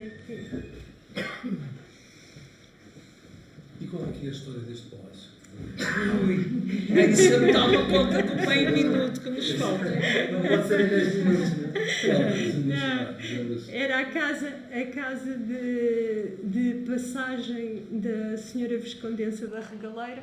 E qual é que é a história deste palácio? Isso está uma ponta do meio minuto que nos falta. Não pode ser em 10 minutos, Não, era a casa de passagem da Senhora Viscondessa da Regaleira.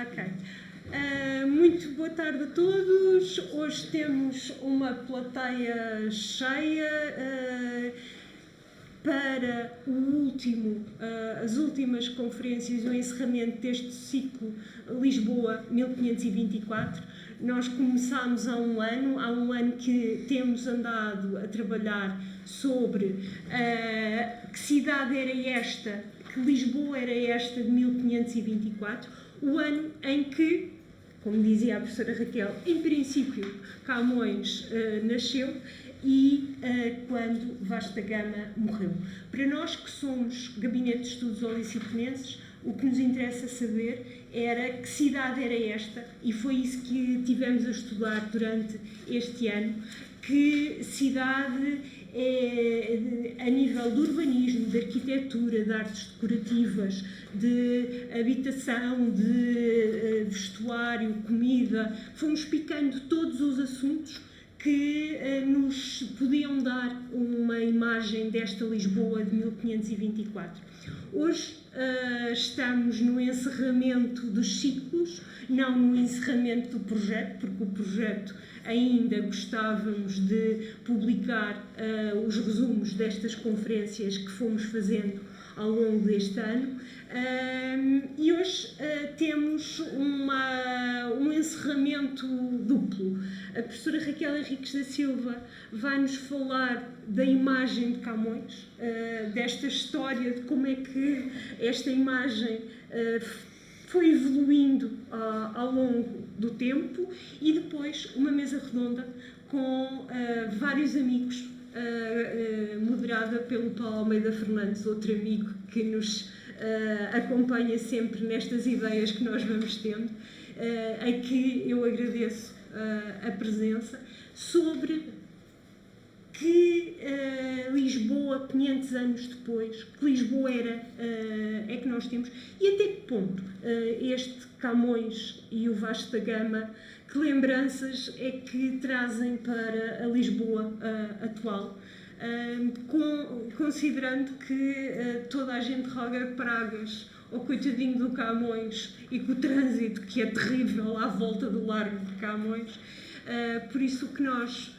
Ok. Muito boa tarde a todos. Hoje temos uma plateia cheia para as últimas conferências, o encerramento deste ciclo Lisboa 1524. Nós começámos há um ano que temos andado a trabalhar sobre que cidade era esta, que Lisboa era esta de 1524, o ano em que, como dizia a professora Raquel, em princípio Camões nasceu e quando Vasco da Gama morreu. Para nós que somos Gabinete de Estudos Oliciponenses, o que nos interessa saber era que cidade era esta, e foi isso que tivemos a estudar durante este ano, que cidade é, a nível de urbanismo, de arquitetura, de artes decorativas, de habitação, de vestuário, comida. Fomos picando todos os assuntos que nos podiam dar uma imagem desta Lisboa de 1524. Hoje estamos no encerramento dos ciclos, não no encerramento do projeto, porque o projeto ainda gostávamos de publicar os resumos destas conferências que fomos fazendo ao longo deste ano. E hoje temos um encerramento duplo. A professora Raquel Henriques da Silva vai-nos falar da imagem de Camões, desta história de como é que esta imagem foi evoluindo ao longo do tempo, e depois uma mesa redonda com vários amigos, moderada pelo Paulo Almeida Fernandes, outro amigo que nos acompanha sempre nestas ideias que nós vamos tendo, a que eu agradeço a presença, sobre que Lisboa, 500 anos depois, que Lisboa é que nós temos, e até que ponto este Camões e o Vasco da Gama, que lembranças é que trazem para a Lisboa atual, considerando que toda a gente roga pragas ao coitadinho do Camões e com o trânsito que é terrível à volta do Largo de Camões. Por isso o que nós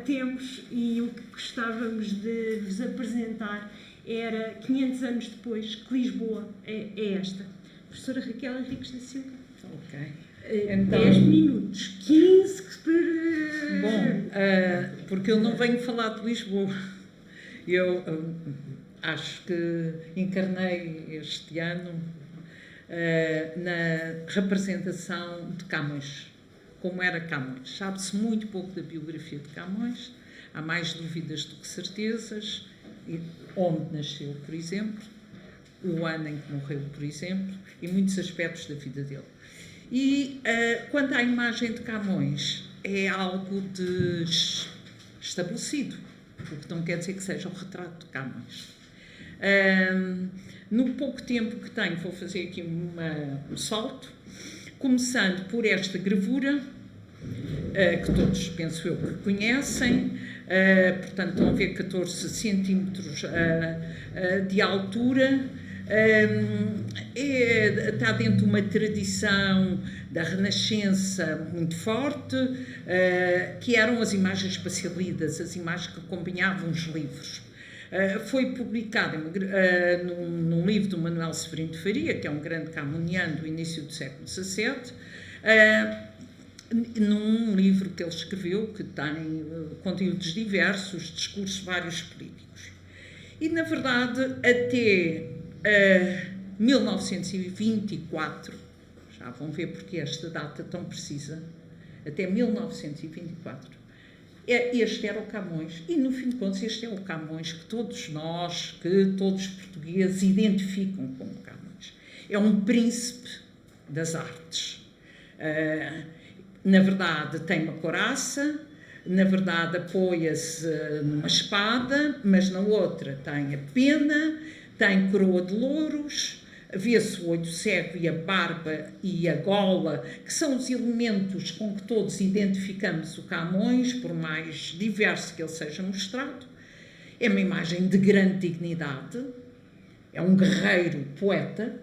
temos e o que gostávamos de vos apresentar era 500 anos depois, que Lisboa é esta. Professora Raquel Henriques da Silva. Ok. Então, 10 minutos, 15 que... Bom, porque eu não venho falar de Lisboa. Eu acho que encarnei este ano na representação de Camões. Como era Camões. Sabe-se muito pouco da biografia de Camões, há mais dúvidas do que certezas, onde nasceu, por exemplo, o ano em que morreu, por exemplo, e muitos aspectos da vida dele. E quanto à imagem de Camões, é algo estabelecido, o que não quer dizer que seja o retrato de Camões. No pouco tempo que tenho, vou fazer aqui um salto, começando por esta gravura, que todos, penso eu, que conhecem. Portanto, estão a ver 14 centímetros de altura. Está dentro de uma tradição da Renascença muito forte, que eram as imagens espacialidas, as imagens que acompanhavam os livros. Foi publicado num livro do Manuel Severino de Faria, que é um grande camoniano do início do século XVII, num livro que ele escreveu, que tem conteúdos diversos, discursos vários políticos. E, na verdade, até 1924, já vão ver porque esta data tão precisa, até 1924, este era o Camões. E, no fim de contas, este é o Camões que todos nós, que todos os portugueses identificam como Camões. É um príncipe das artes. Na verdade, tem uma couraça, na verdade, apoia-se numa espada, mas na outra tem a pena, tem coroa de louros, vê-se o olho cego e a barba e a gola, que são os elementos com que todos identificamos o Camões, por mais diverso que ele seja mostrado. É uma imagem de grande dignidade, é um guerreiro poeta.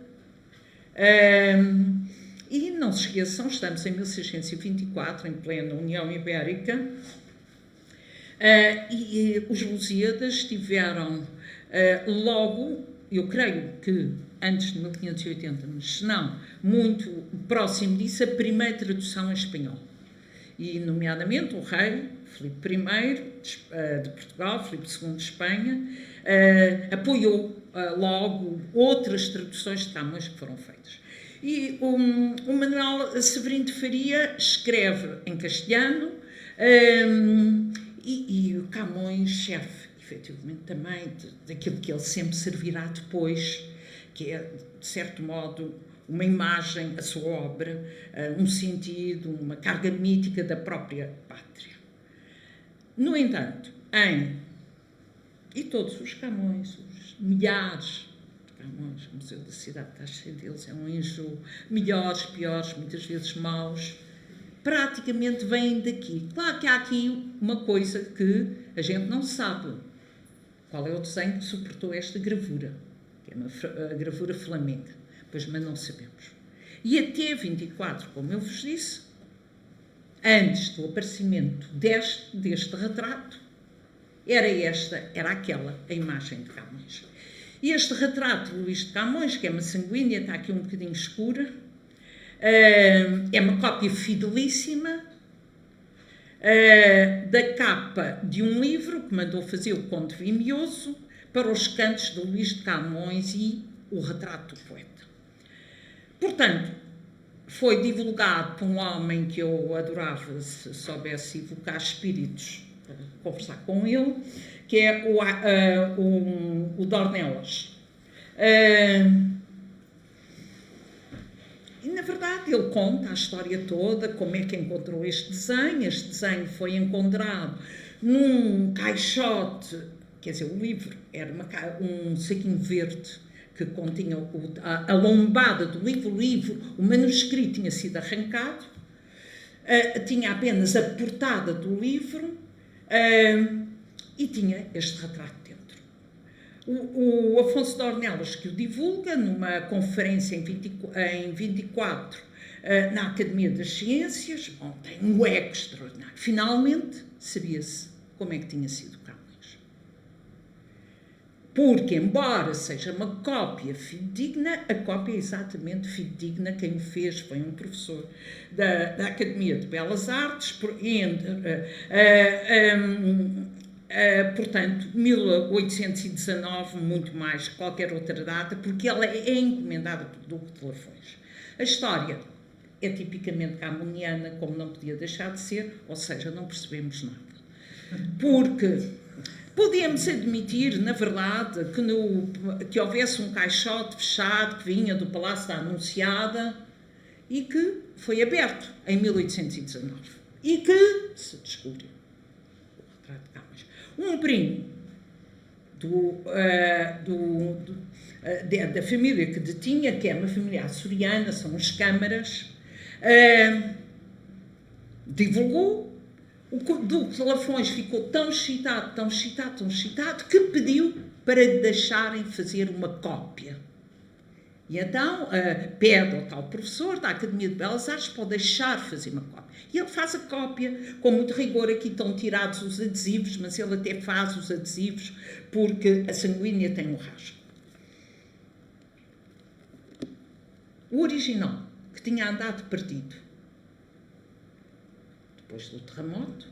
E não se esqueçam, estamos em 1624, em plena União Ibérica, e os Lusíadas tiveram logo, eu creio que antes de 1580, mas não, muito próximo disso, a primeira tradução em espanhol. E, nomeadamente, o rei, Filipe I de Portugal, Filipe II de Espanha, apoiou logo outras traduções de Camões que foram feitas. E o Manuel Severino de Faria escreve em castelhano e o Camões serve, efetivamente, também daquilo que ele sempre servirá depois, que é, de certo modo, uma imagem, a sua obra, um sentido, uma carga mítica da própria pátria. No entanto, e todos os Camões, os milhares de Camões, o Museu da Cidade está cheio deles, é um enjoo, melhores, piores, muitas vezes maus, praticamente vêm daqui. Claro que há aqui uma coisa que a gente não sabe. Qual é o desenho que suportou esta gravura? Que é a gravura flamenga. Pois, mas não sabemos. E até 24, como eu vos disse, antes do aparecimento deste retrato, era aquela a imagem de Camões. E este retrato de Luís de Camões, que é uma sanguínea, está aqui um bocadinho escura, é uma cópia fidelíssima da capa de um livro que mandou fazer o Conde Vimioso para os cantos de Luís de Camões e o retrato do poeta. Portanto, foi divulgado por um homem que eu adorava, se soubesse evocar espíritos, para conversar com ele, que é o Dornelas. E, na verdade, ele conta a história toda, como é que encontrou este desenho. Este desenho foi encontrado num caixote, quer dizer, o livro era um saquinho verde que continha a lombada do livro, o manuscrito tinha sido arrancado, tinha apenas a portada do livro e tinha este retrato dentro. O Afonso de Ornelas, que o divulga numa conferência em 24 na Academia das Ciências, tem um eco extraordinário. Finalmente, sabia-se como é que tinha sido Camões. Porque, embora seja uma cópia fidedigna, a cópia é exatamente fidedigna. Quem o fez foi um professor da Academia de Belas Artes, portanto, 1819, muito mais que qualquer outra data, porque ela é encomendada por Duque de Lafões. A história é tipicamente camoniana, como não podia deixar de ser, ou seja, não percebemos nada. Porque podíamos admitir, na verdade, que houvesse um caixote fechado que vinha do Palácio da Anunciada e que foi aberto em 1819 e que se descobriu o retrato de Camões. Um primo da família que detinha, que é uma família açoriana, são os Câmaras, divulgou. O Duque de Lafões ficou tão excitado, que pediu para lhe deixarem fazer uma cópia. E então pede ao tal professor da Academia de Belas Artes para deixar fazer uma cópia. E ele faz a cópia com muito rigor. Aqui estão tirados os adesivos, mas ele até faz os adesivos porque a sanguínea tem um rasgo. O original, que tinha andado perdido, depois do terremoto.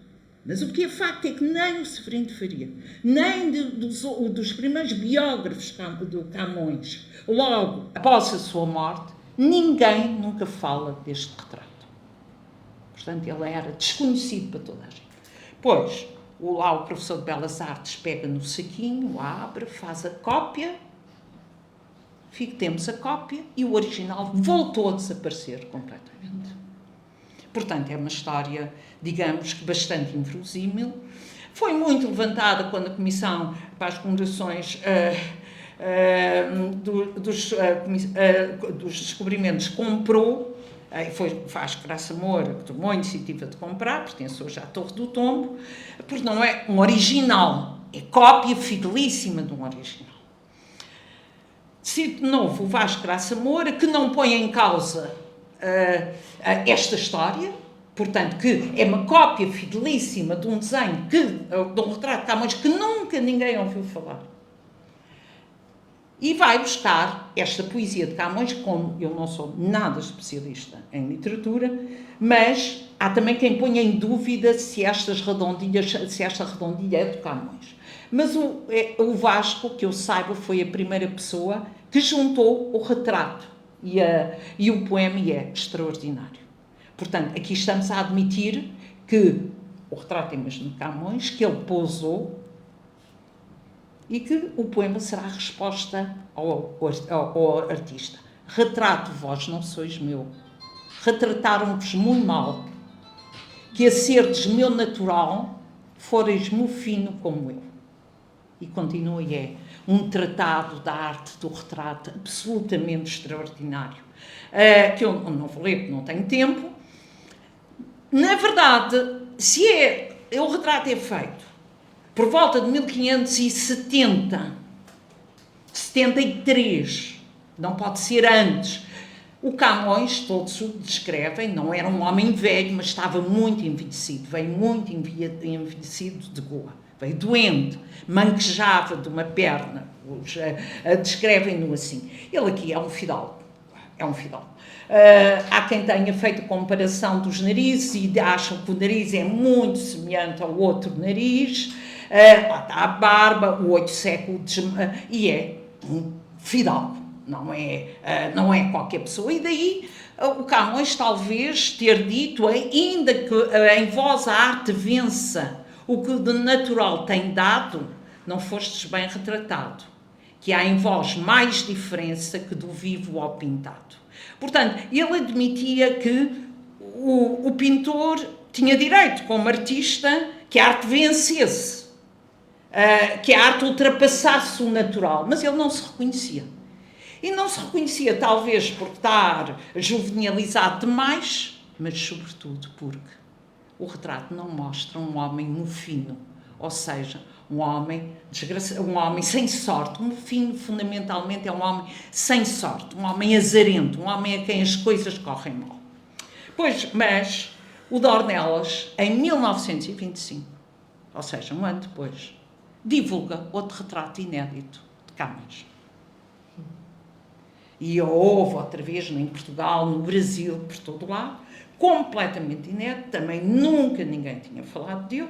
Mas o que é facto é que nem o Severino de Faria, nem dos primeiros biógrafos do Camões, logo após a sua morte, ninguém nunca fala deste retrato. Portanto, ele era desconhecido para toda a gente. Pois, lá o professor de Belas Artes pega no saquinho, abre, faz a cópia, temos a cópia e o original voltou a desaparecer completamente. Portanto, é uma história, digamos, bastante inverosímil. Foi muito levantada quando a Comissão para as Comemorações dos Descobrimentos comprou, foi Vasco Graça Moura que tomou a iniciativa de comprar, pertence hoje à Torre do Tombo, porque não é um original, é cópia fidelíssima de um original. Cito de novo o Vasco Graça Moura, que não põe em causa esta história, portanto, que é uma cópia fidelíssima de um desenho, de um retrato de Camões que nunca ninguém ouviu falar. E vai buscar esta poesia de Camões, como eu não sou nada especialista em literatura, mas há também quem ponha em dúvida se esta redondilha é de Camões. Mas o Vasco, que eu saiba, foi a primeira pessoa que juntou o retrato e o poema, e é extraordinário. Portanto, aqui estamos a admitir que o retrato é mesmo de Camões, que ele pousou, e que o poema será a resposta ao artista. Retrato, vós não sois meu. Retrataram-vos muito mal, que a serdes meu natural, foreis-me fino como eu. E continua, e é um tratado da arte do retrato absolutamente extraordinário, que eu não vou ler porque não tenho tempo. Na verdade, o retrato é feito por volta de 1570, 73, não pode ser antes. O Camões, todos o descrevem, não era um homem velho, mas estava muito envelhecido, veio muito envelhecido de Goa, veio doente, manquejava de uma perna, descrevem-no assim. Ele aqui é um fidalgo, há quem tenha feito a comparação dos narizes e acham que o nariz é muito semelhante ao outro nariz. Lá está a barba, o olho seco, e é um fidalgo, não é qualquer pessoa. E daí o Camões talvez ter dito, ainda que em vós a arte vença o que de natural tem dado, não fostes bem retratado, que há em vós mais diferença que do vivo ao pintado. Portanto, ele admitia que o pintor tinha direito, como artista, que a arte vencesse, que a arte ultrapassasse o natural, mas ele não se reconhecia. E não se reconhecia talvez por estar juvenilizado demais, mas sobretudo porque o retrato não mostra um homem mofino, ou seja, um homem sem sorte. Um mofino, fundamentalmente, é um homem sem sorte, um homem azarento, um homem a quem as coisas correm mal. Mas o Dornelas, em 1925, ou seja, um ano depois, divulga outro retrato inédito de Camões. E houve outra vez em Portugal, no Brasil, por todo lado, completamente inédito, também nunca ninguém tinha falado dele,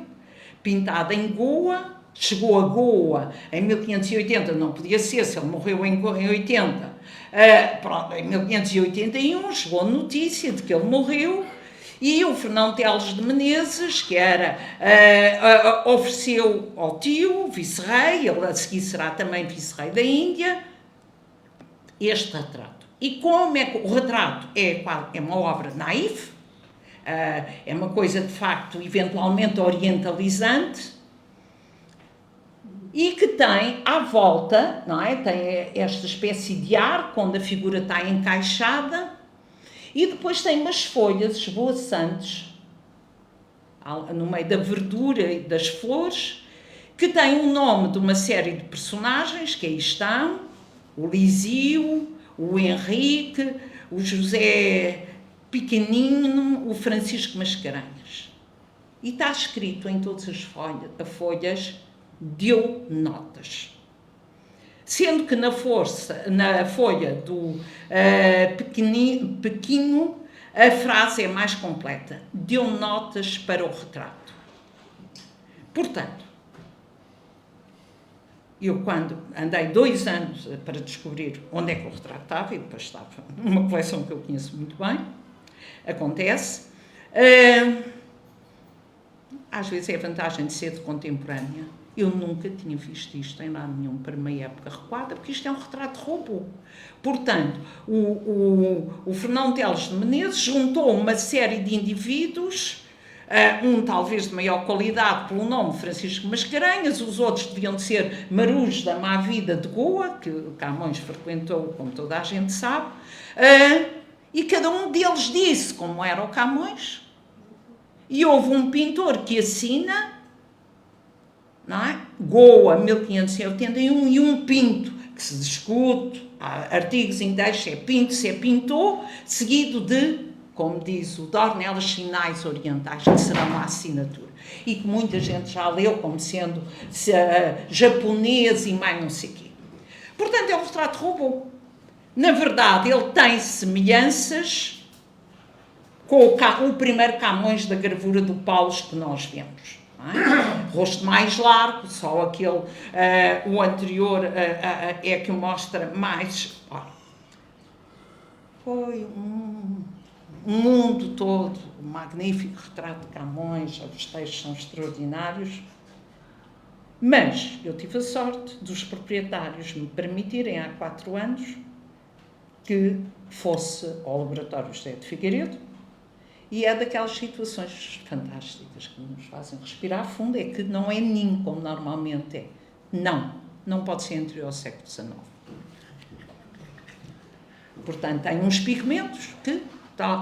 pintado em Goa, chegou a Goa em 1580, não podia ser, se ele morreu em 80, em 1581 chegou a notícia de que ele morreu, e o Fernão Teles de Menezes, que ofereceu ao tio, vice-rei, ele a seguir será também vice-rei da Índia, este retrato. E como é que o retrato é uma obra naif, é uma coisa de facto eventualmente orientalizante, e que tem à volta, não é? Tem esta espécie de arco onde a figura está encaixada, e depois tem umas folhas esvoaçantes no meio da verdura e das flores, que tem o nome de uma série de personagens que aí estão: o Lisio, o Henrique, o José Pequenino, o Francisco Mascarenhas. E está escrito em todas as folhas, deu notas. Sendo que na folha do Pequeno a frase é mais completa. Deu notas para o retrato. Portanto, eu quando andei 2 anos para descobrir onde é que o retrato estava, e depois estava numa coleção que eu conheço muito bem, acontece. Às vezes é a vantagem de ser de contemporânea. Eu nunca tinha visto isto em lado nenhum para uma época recuada, porque isto é um retrato de robô. Portanto, o Fernão Teles de Menezes juntou uma série de indivíduos, um talvez de maior qualidade pelo nome Francisco Mascarenhas, os outros deviam de ser Marujos da Má Vida de Goa, que Camões frequentou, como toda a gente sabe, e cada um deles disse como era o Camões, e houve um pintor que assina, não é? Goa, 1581, e um Pinto, que se discute, há artigos em deixa, é Pinto, se é pintou, seguido de, como diz o Dornelas, sinais orientais, que serão uma assinatura. E que muita gente já leu como sendo japonês e mais não sei o quê. Portanto, é um retrato robô. Na verdade, ele tem semelhanças com o primeiro Camões da gravura do Paulus que nós vemos. Rosto mais largo, só aquele, o anterior é que o mostra mais. Olha, foi um mundo todo, um magnífico retrato de Camões, os textos são extraordinários, mas eu tive a sorte dos proprietários me permitirem há 4 anos que fosse ao Laboratório José de Figueiredo. E é daquelas situações fantásticas que nos fazem respirar fundo, é que não é ninho, como normalmente é. Não pode ser anterior ao século XIX. Portanto, tem uns pigmentos que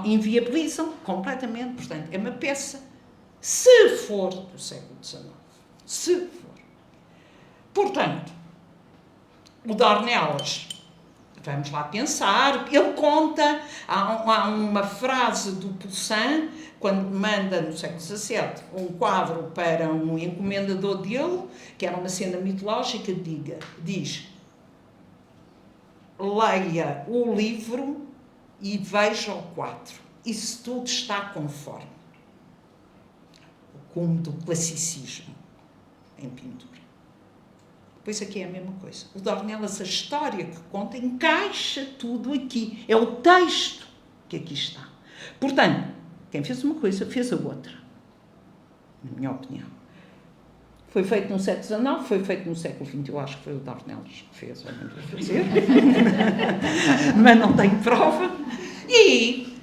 inviabilizam completamente. Portanto, é uma peça, se for do século XIX. Se for. Portanto, o Dornelas, vamos lá pensar, ele conta, há uma frase do Poussin, quando manda, no século XVII, um quadro para um encomendador dele, que era uma cena mitológica, diz: leia o livro e veja o quadro, e se tudo está conforme. O cume do classicismo em pintura. Pois aqui é a mesma coisa. O Dornelas, a história que conta, encaixa tudo aqui. É o texto que aqui está. Portanto, quem fez uma coisa, fez a outra. Na minha opinião. Foi feito no século XIX, foi feito no século XX. Eu acho que foi o Dornelas que fez, ou não vou fazer. Mas não tenho prova. E,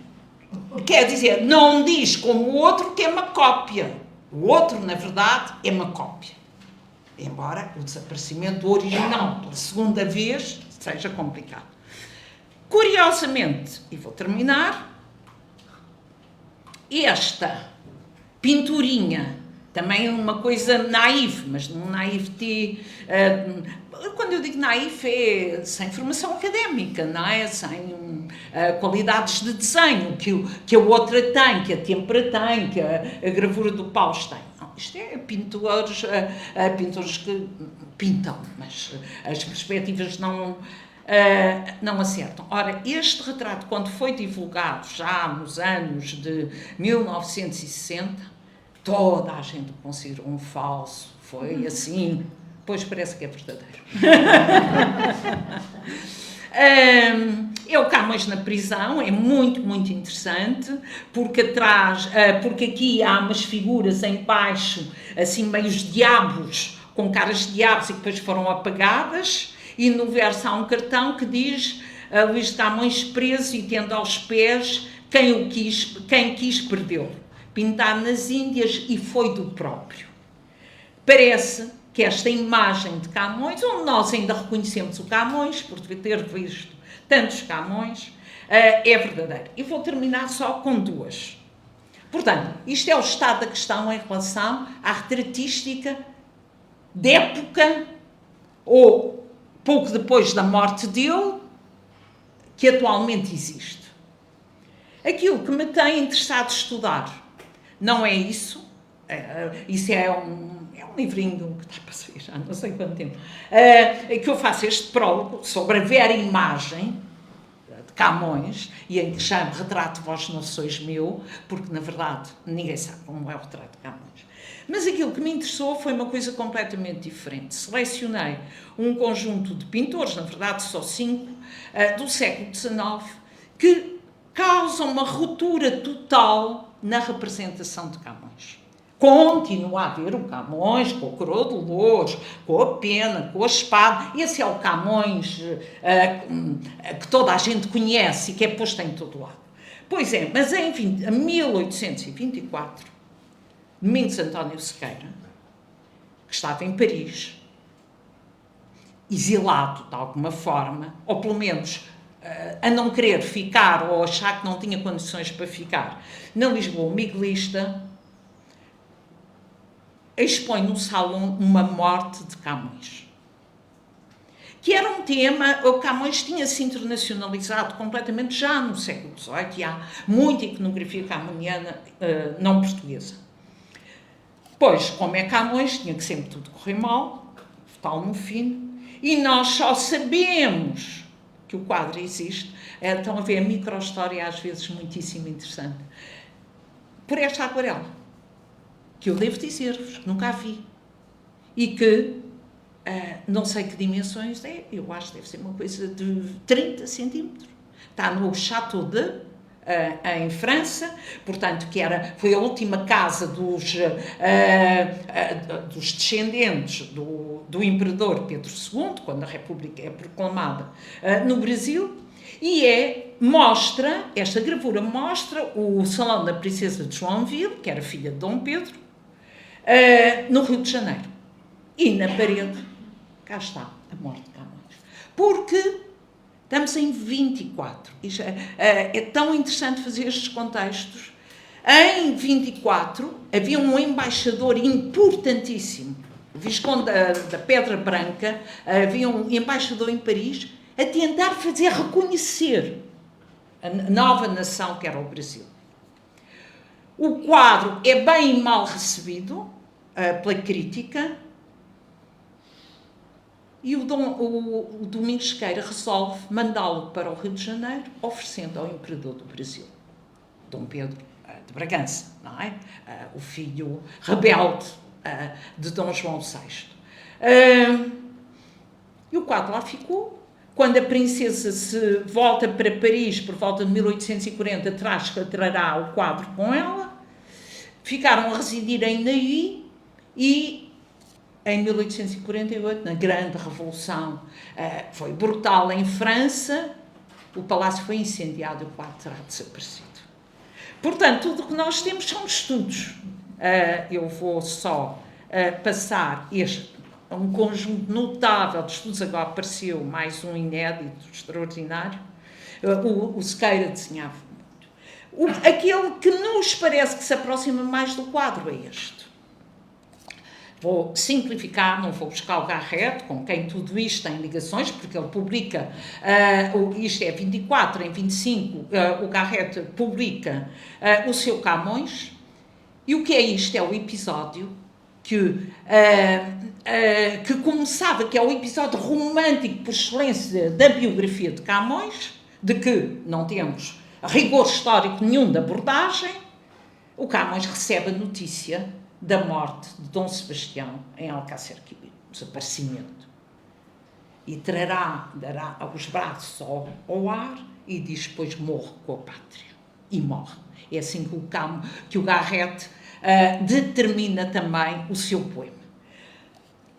quer dizer, não diz como o outro que é uma cópia. O outro, na verdade, é uma cópia. Embora o desaparecimento do original pela segunda vez seja complicado. Curiosamente, e vou terminar, esta pinturinha, também uma coisa naïve, mas não naïveté, quando eu digo naïve é sem formação académica, não é? Sem qualidades de desenho que a outra tem, que a têmpera tem, que a gravura do Paulus tem. Isto é pintores que pintam, mas as perspectivas não acertam. Ora, este retrato, quando foi divulgado já nos anos de 1960, toda a gente considerou um falso, foi assim, pois parece que é verdadeiro. É o Camões na prisão, é muito, muito interessante, porque aqui há umas figuras em baixo, assim meios diabos, com caras de diabos e que depois foram apagadas, e no verso há um cartão que diz Luís de Camões preso e tendo aos pés quem quis perdeu, pintado nas Índias e foi do próprio. Parece que esta imagem de Camões, onde nós ainda reconhecemos o Camões, por ter visto tantos Camões, é verdadeira. E vou terminar só com 2. Portanto, isto é o estado da questão em relação à retratística de época, ou pouco depois da morte dele, que atualmente existe. Aquilo que me tem interessado estudar não é isso, isso é um livrinho que está para sair já não sei quanto tempo, que eu faço este prólogo sobre a vera imagem de Camões, e em que chamo Retrato Vós Não Sois Meu, porque, na verdade, ninguém sabe como é o retrato de Camões. Mas aquilo que me interessou foi uma coisa completamente diferente. Selecionei um conjunto de pintores, na verdade só 5, do século XIX, que causam uma ruptura total na representação de Camões. Continua a haver o Camões com a coroa de louros, com a pena, com a espada. Esse é o Camões que toda a gente conhece e que é posto em todo lado. Pois é, mas em 1824, Domingos António Sequeira, que estava em Paris, exilado de alguma forma, ou pelo menos a não querer ficar ou achar que não tinha condições para ficar, na Lisboa miguelista, expõe no salão uma morte de Camões. Que era um tema, o Camões tinha-se internacionalizado completamente já no século XVIII, e há muita iconografia camoniana não portuguesa. Pois, como é Camões, tinha que sempre tudo correr mal, tal no fim, e nós só sabemos que o quadro existe, estão a ver a micro-história às vezes muitíssimo interessante, por esta aquarela, que eu devo dizer-vos, que nunca a vi, e que não sei que dimensões é, eu acho que deve ser uma coisa de 30 centímetros. Está no Château de, em França, portanto, foi a última casa dos descendentes do imperador Pedro II, quando a República é proclamada no Brasil, e esta gravura mostra o Salão da Princesa de Joinville, que era filha de Dom Pedro, no Rio de Janeiro. E na parede, cá está a morte de Camões. Porque estamos em 24. É tão interessante fazer estes contextos. Em 24, havia um embaixador importantíssimo, o Visconde da Pedra Branca, havia um embaixador em Paris, a tentar fazer reconhecer a nova nação que era o Brasil. O quadro é bem e mal recebido pela crítica, e o Domingos Sequeira resolve mandá-lo para o Rio de Janeiro, oferecendo ao imperador do Brasil, Dom Pedro de Bragança, não é? O filho rebelde de Dom João VI. E o quadro lá ficou. Quando a princesa se volta para Paris, por volta de 1840, trará o quadro com ela. Ficaram a residir em Neuilly e em 1848, na Grande Revolução, foi brutal em França, o palácio foi incendiado e o quadro terá desaparecido. Portanto, tudo o que nós temos são estudos. Eu vou só passar um conjunto notável de estudos, agora apareceu mais um inédito, extraordinário. O Sequeira desenhava muito. Aquele que nos parece que se aproxima mais do quadro é este. Vou simplificar, não vou buscar o Garrett, com quem tudo isto tem ligações, porque ele publica, isto é 24, em 25, o Garrett publica o seu Camões, e o que é isto? É o episódio que começava, que é o episódio romântico por excelência da biografia de Camões, de que não temos rigor histórico nenhum de abordagem. O Camões recebe a notícia da morte de Dom Sebastião em Alcácer Quibir, o desaparecimento. E dará os braços ao ar e diz, pois morro com a pátria. E morre. É assim que o Garrett determina também o seu poema.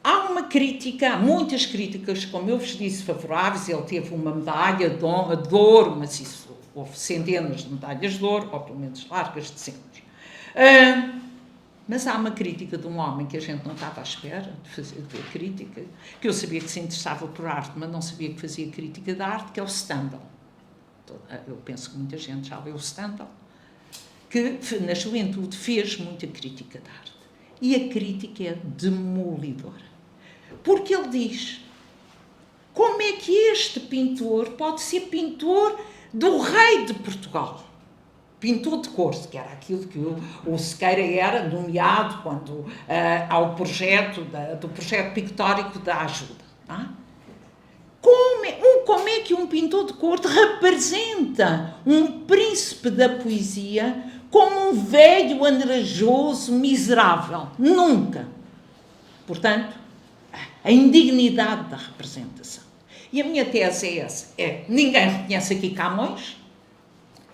Há uma crítica, há muitas críticas, como eu vos disse, favoráveis. Ele teve uma medalha de ouro, mas isso, houve centenas de medalhas de ouro, ou pelo menos largas dezenas. Mas há uma crítica de um homem que a gente não estava à espera de ver crítica, que eu sabia que se interessava por arte, mas não sabia que fazia crítica da arte, que é o Stendhal. Eu penso que muita gente já leu o Stendhal, que na juventude fez muita crítica da arte. E a crítica é demolidora. Porque ele diz, como é que este pintor pode ser pintor do rei de Portugal? Pintor de cores, que era aquilo que o Sequeira era nomeado quando ao projeto do projeto pictórico da ajuda. Não é? Como é que um pintor de corte representa um príncipe da poesia como um velho andrajoso miserável? Nunca. Portanto, a indignidade da representação. E a minha tese é essa. Ninguém reconhece aqui Camões,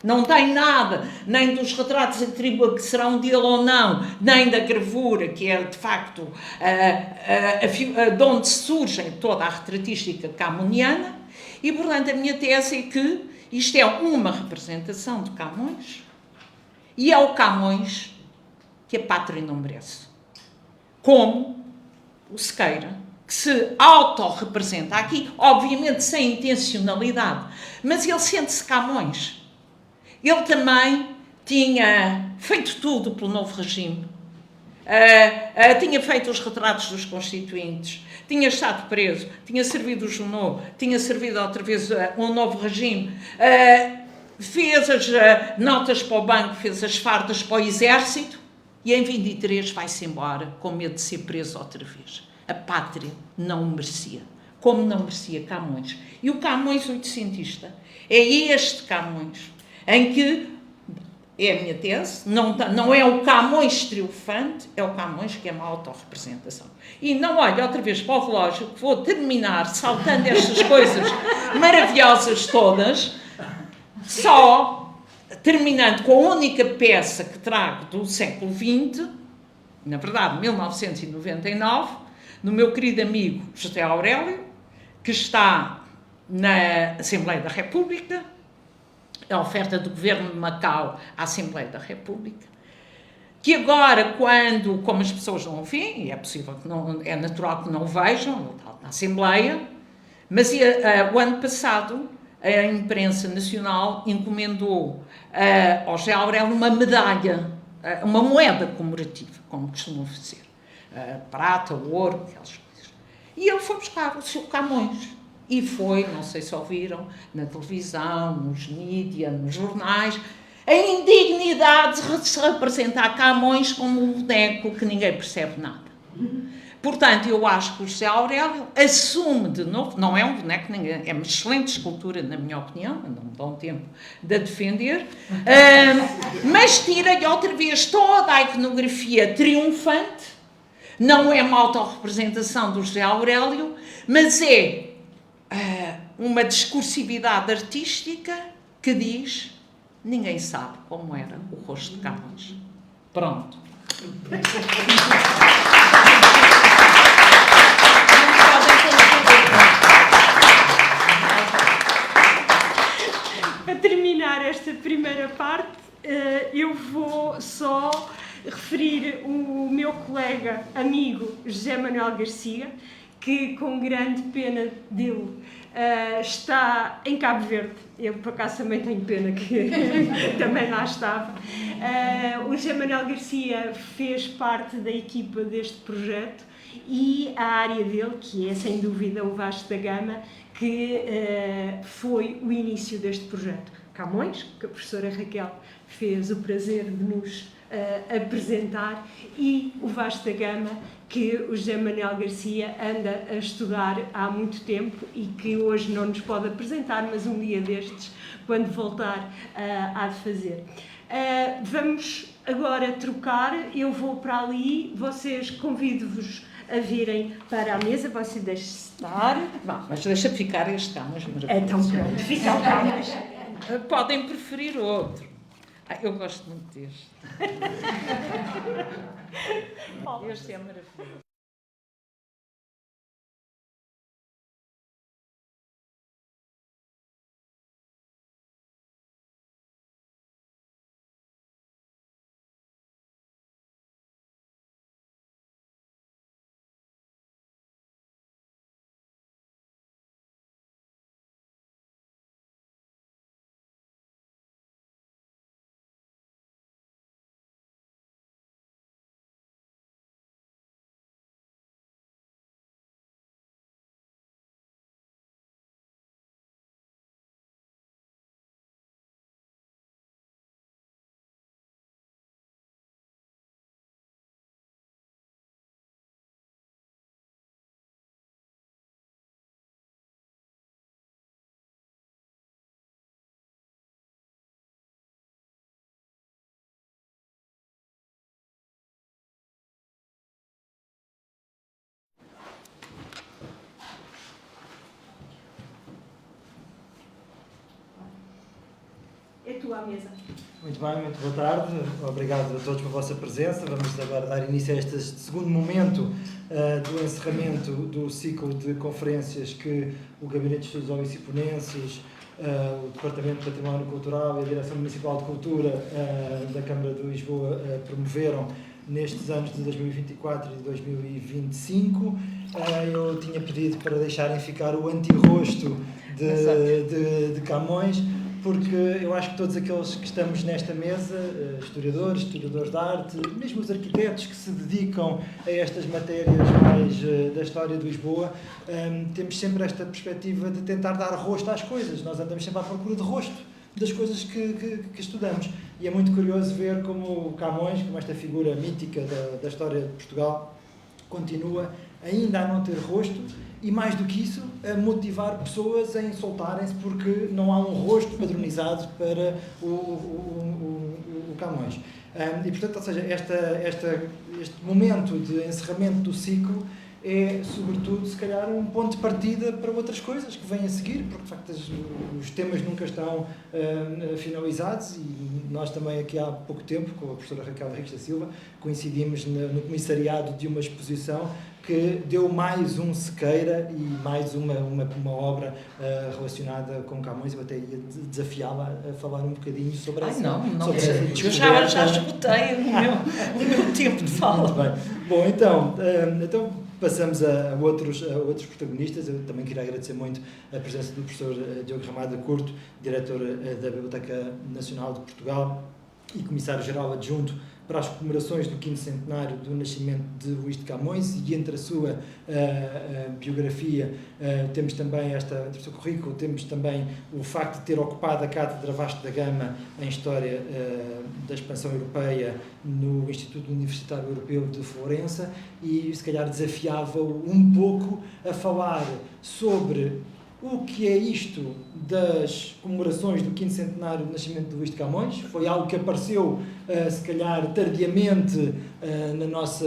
não tem nada, nem dos retratos em tribuna que serão dele ou não, nem da gravura, que é de facto de onde surge toda a retratística camoniana, e portanto a minha tese é que isto é uma representação de Camões, e é o Camões que a pátria não merece. Como o Sequeira, que se autorrepresenta aqui, obviamente sem intencionalidade, mas ele sente-se Camões. Ele também tinha feito tudo pelo novo regime, tinha feito os retratos dos constituintes, tinha estado preso, tinha servido o Junot, tinha servido outra vez um novo regime, fez as notas para o banco, fez as fardas para o exército e em 23 vai-se embora com medo de ser preso outra vez. A pátria não o merecia, como não merecia Camões. E o Camões oitocentista é este Camões, em que, é a minha tese, não é o Camões triunfante, é o Camões que é uma autorrepresentação. E não olho outra vez para o relógio, que vou terminar saltando estas coisas maravilhosas todas, só terminando com a única peça que trago do século XX, na verdade, 1999, no meu querido amigo José Aurélio, que está na Assembleia da República, a oferta do Governo de Macau à Assembleia da República, que agora, como as pessoas não o veem, é possível que não, é natural que não o vejam, ele está na Assembleia, mas o ano passado a imprensa nacional encomendou ao José Aurélio uma medalha, uma moeda comemorativa, como costumam fazer, prata, ouro, aquelas coisas. E ele foi buscar o seu Camões. E foi, não sei se ouviram, na televisão, nos mídias, nos jornais, a indignidade de se representar Camões como um boneco que ninguém percebe nada. Portanto, eu acho que o José Aurélio assume de novo, não é um boneco, ninguém, é uma excelente escultura, na minha opinião, não me dão tempo de a defender, mas tira-lhe outra vez toda a iconografia triunfante, não é uma autorrepresentação do José Aurélio, mas é uma discursividade artística que diz: ninguém sabe como era o rosto de Camões. Pronto. Para terminar esta primeira parte, eu vou só referir o meu colega, amigo José Manuel Garcia, que com grande pena dele está em Cabo Verde. Eu por acaso também tenho pena que também lá estava. O José Manuel Garcia fez parte da equipa deste projeto e a área dele, que é sem dúvida o Vasco da Gama, que foi o início deste projeto. Camões, que a professora Raquel fez o prazer de nos apresentar, e o Vasco da Gama, que o José Manuel Garcia anda a estudar há muito tempo e que hoje não nos pode apresentar, mas um dia destes, quando voltar, há de fazer. Vamos agora trocar, eu vou para ali, vocês convido-vos a virem para a mesa, você deixe-se estar. Bom, mas deixa ficar este Camões maravilhoso. Então pronto, fica o Camões. Podem preferir outro. Eu gosto muito deste. Este é maravilhoso. à mesa. Muito bem, muito boa tarde. Obrigado a todos pela vossa presença. Vamos agora dar início a este segundo momento do encerramento do ciclo de conferências que o Gabinete de Estudos Ouriço-Ponenses, o Departamento de Património Cultural e a Direção Municipal de Cultura da Câmara de Lisboa promoveram nestes anos de 2024 e 2025. Eu tinha pedido para deixarem ficar o antirrosto de Camões, porque eu acho que todos aqueles que estamos nesta mesa, historiadores de arte, mesmo os arquitetos que se dedicam a estas matérias mais da história de Lisboa, temos sempre esta perspectiva de tentar dar rosto às coisas. Nós andamos sempre à procura de rosto das coisas que estudamos. E é muito curioso ver como o Camões, como esta figura mítica da história de Portugal, continua ainda a não ter rosto e, mais do que isso, a motivar pessoas a insultarem-se porque não há um rosto padronizado para o Camões. E, portanto, ou seja, este momento de encerramento do ciclo é, sobretudo, se calhar, um ponto de partida para outras coisas que vêm a seguir, porque, de facto, os temas nunca estão finalizados e nós também, aqui há pouco tempo, com a professora Raquel Henriques da Silva, coincidimos no comissariado de uma exposição que deu mais um Sequeira e mais uma obra relacionada com Camões. Eu até ia desafiá-la a falar um bocadinho sobre essa. Eu já escutei o meu tempo de fala. Muito bem. Bom, então passamos a outros protagonistas. Eu também queria agradecer muito a presença do professor Diogo Ramada Curto, diretor da Biblioteca Nacional de Portugal e comissário-geral adjunto para as comemorações do 5º centenário do nascimento de Luís de Camões, e entre a sua biografia temos também entre o seu currículo, temos também o facto de ter ocupado a Cátedra Vasco da Gama em História da Expansão Europeia no Instituto Universitário Europeu de Florença, e se calhar desafiava-o um pouco a falar sobre o que é isto das comemorações do 5º centenário do nascimento de Luís de Camões. Foi algo que apareceu, se calhar, tardiamente no nosso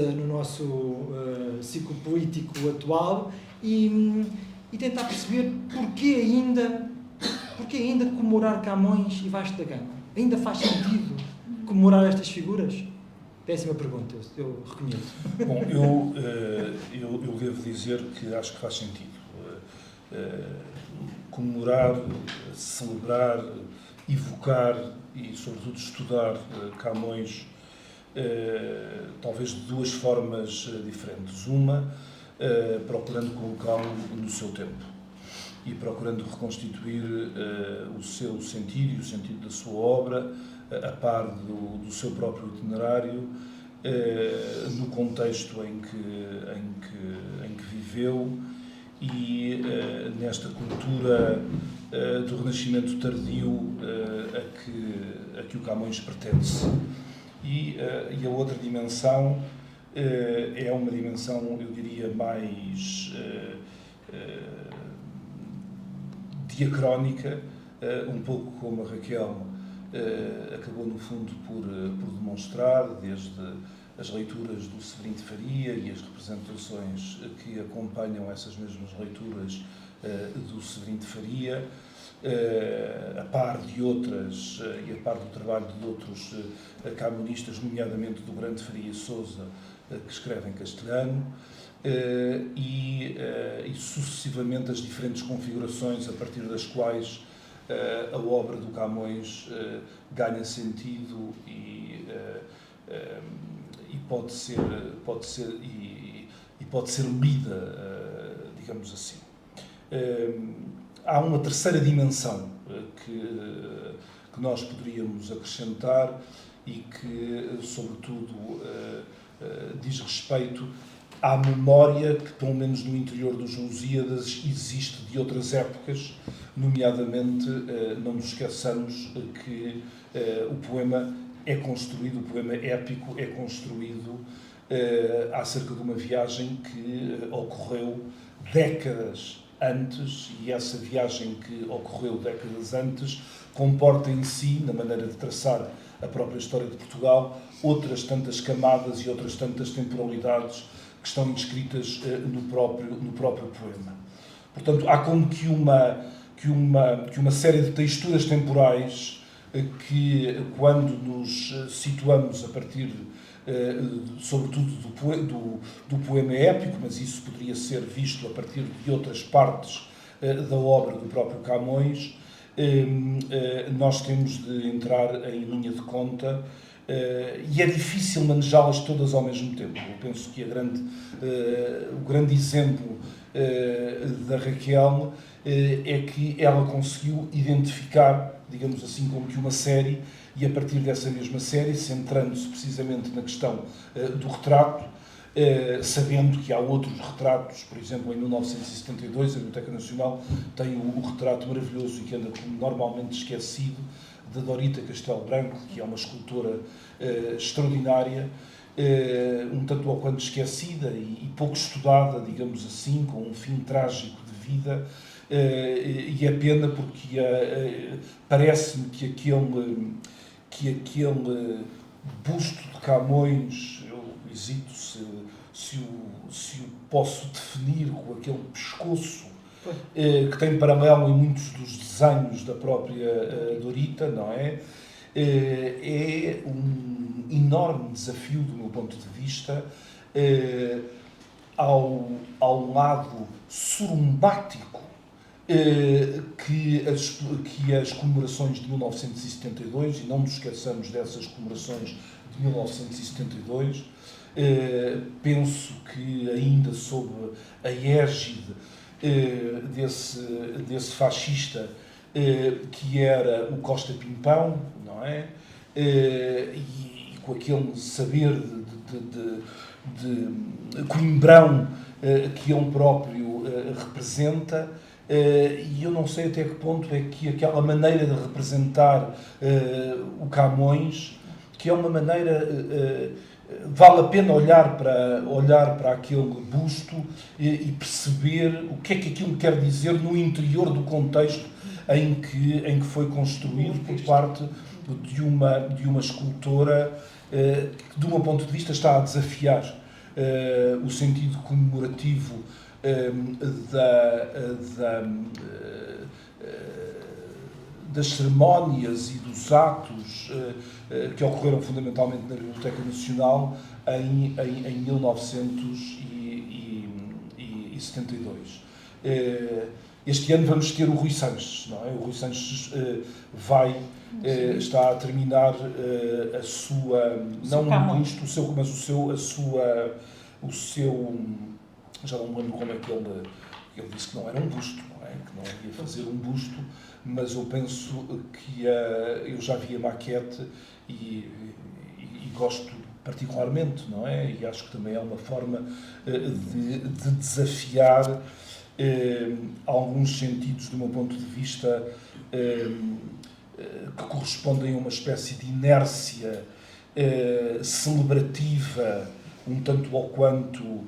ciclo político atual, e tentar perceber porquê ainda comemorar Camões e Vasco da Gama. Ainda faz sentido comemorar estas figuras? Péssima pergunta, eu reconheço. Bom, eu devo dizer que acho que faz sentido. Comemorar, celebrar, evocar e, sobretudo, estudar Camões, talvez de duas formas diferentes. Uma, procurando colocá-lo no seu tempo e procurando reconstituir o seu sentido e o sentido da sua obra, a par do seu próprio itinerário, no contexto em que viveu, e nesta cultura do Renascimento tardio a que o Camões pertence. E a outra dimensão é uma dimensão, eu diria, mais diacrónica, um pouco como a Raquel acabou, no fundo, por demonstrar, desde as leituras do Severino de Faria e as representações que acompanham essas mesmas leituras do Severino de Faria, a par de outras, e a par do trabalho de outros camonistas, nomeadamente do grande Faria Sousa, que escreve em castelhano, e sucessivamente as diferentes configurações a partir das quais a obra do Camões ganha sentido e pode ser lida, digamos assim. Há uma terceira dimensão que nós poderíamos acrescentar e que, sobretudo, diz respeito à memória que, pelo menos no interior dos Lusíadas, existe de outras épocas, nomeadamente, não nos esqueçamos que o poema épico é construído acerca de uma viagem que ocorreu décadas antes, e essa viagem que ocorreu décadas antes comporta em si, na maneira de traçar a própria história de Portugal, outras tantas camadas e outras tantas temporalidades que estão inscritas no próprio poema. Portanto, há como que uma série de texturas temporais que quando nos situamos a partir, sobretudo, do poema épico, mas isso poderia ser visto a partir de outras partes da obra do próprio Camões, nós temos de entrar em linha de conta e é difícil manejá-las todas ao mesmo tempo. Eu penso que o grande exemplo da Raquel é que ela conseguiu identificar, digamos assim, como que uma série, e a partir dessa mesma série, centrando-se precisamente na questão do retrato, sabendo que há outros retratos, por exemplo, em 1972, a Biblioteca Nacional tem o retrato maravilhoso e que anda normalmente esquecido, de Dorita Castelo Branco, que é uma escultora extraordinária, um tanto ou quanto esquecida e pouco estudada, digamos assim, com um fim trágico de vida, e é pena porque parece-me que aquele busto de Camões, eu hesito se o posso definir com aquele pescoço que tem paralelo em muitos dos desenhos da própria Dorita, não é? É um enorme desafio, do meu ponto de vista, ao lado surumbático que as comemorações de 1972, e não nos esqueçamos dessas comemorações de 1972, penso que ainda sob a égide desse fascista que era o Costa Pimpão, não é? E com aquele saber de Coimbrão que ele próprio representa, e eu não sei até que ponto é que aquela maneira de representar o Camões, que é uma maneira... vale a pena olhar para aquele busto e perceber o que é que aquilo quer dizer no interior do contexto em que foi construído por parte de uma escultora que, do meu ponto de vista, está a desafiar o sentido comemorativo das cerimónias e dos atos que ocorreram fundamentalmente na Biblioteca Nacional em 1972. Este ano vamos ter o Rui Sanches, não é? O Rui Sanches está a terminar a sua, não um busto, o seu, já não me lembro como é que ele disse que não era um busto, não é? Que não ia fazer um busto, mas eu penso que eu já vi a maquete e gosto particularmente, não é? E acho que também é uma forma de desafiar alguns sentidos, do meu ponto de vista, que correspondem a uma espécie de inércia celebrativa, um tanto ou quanto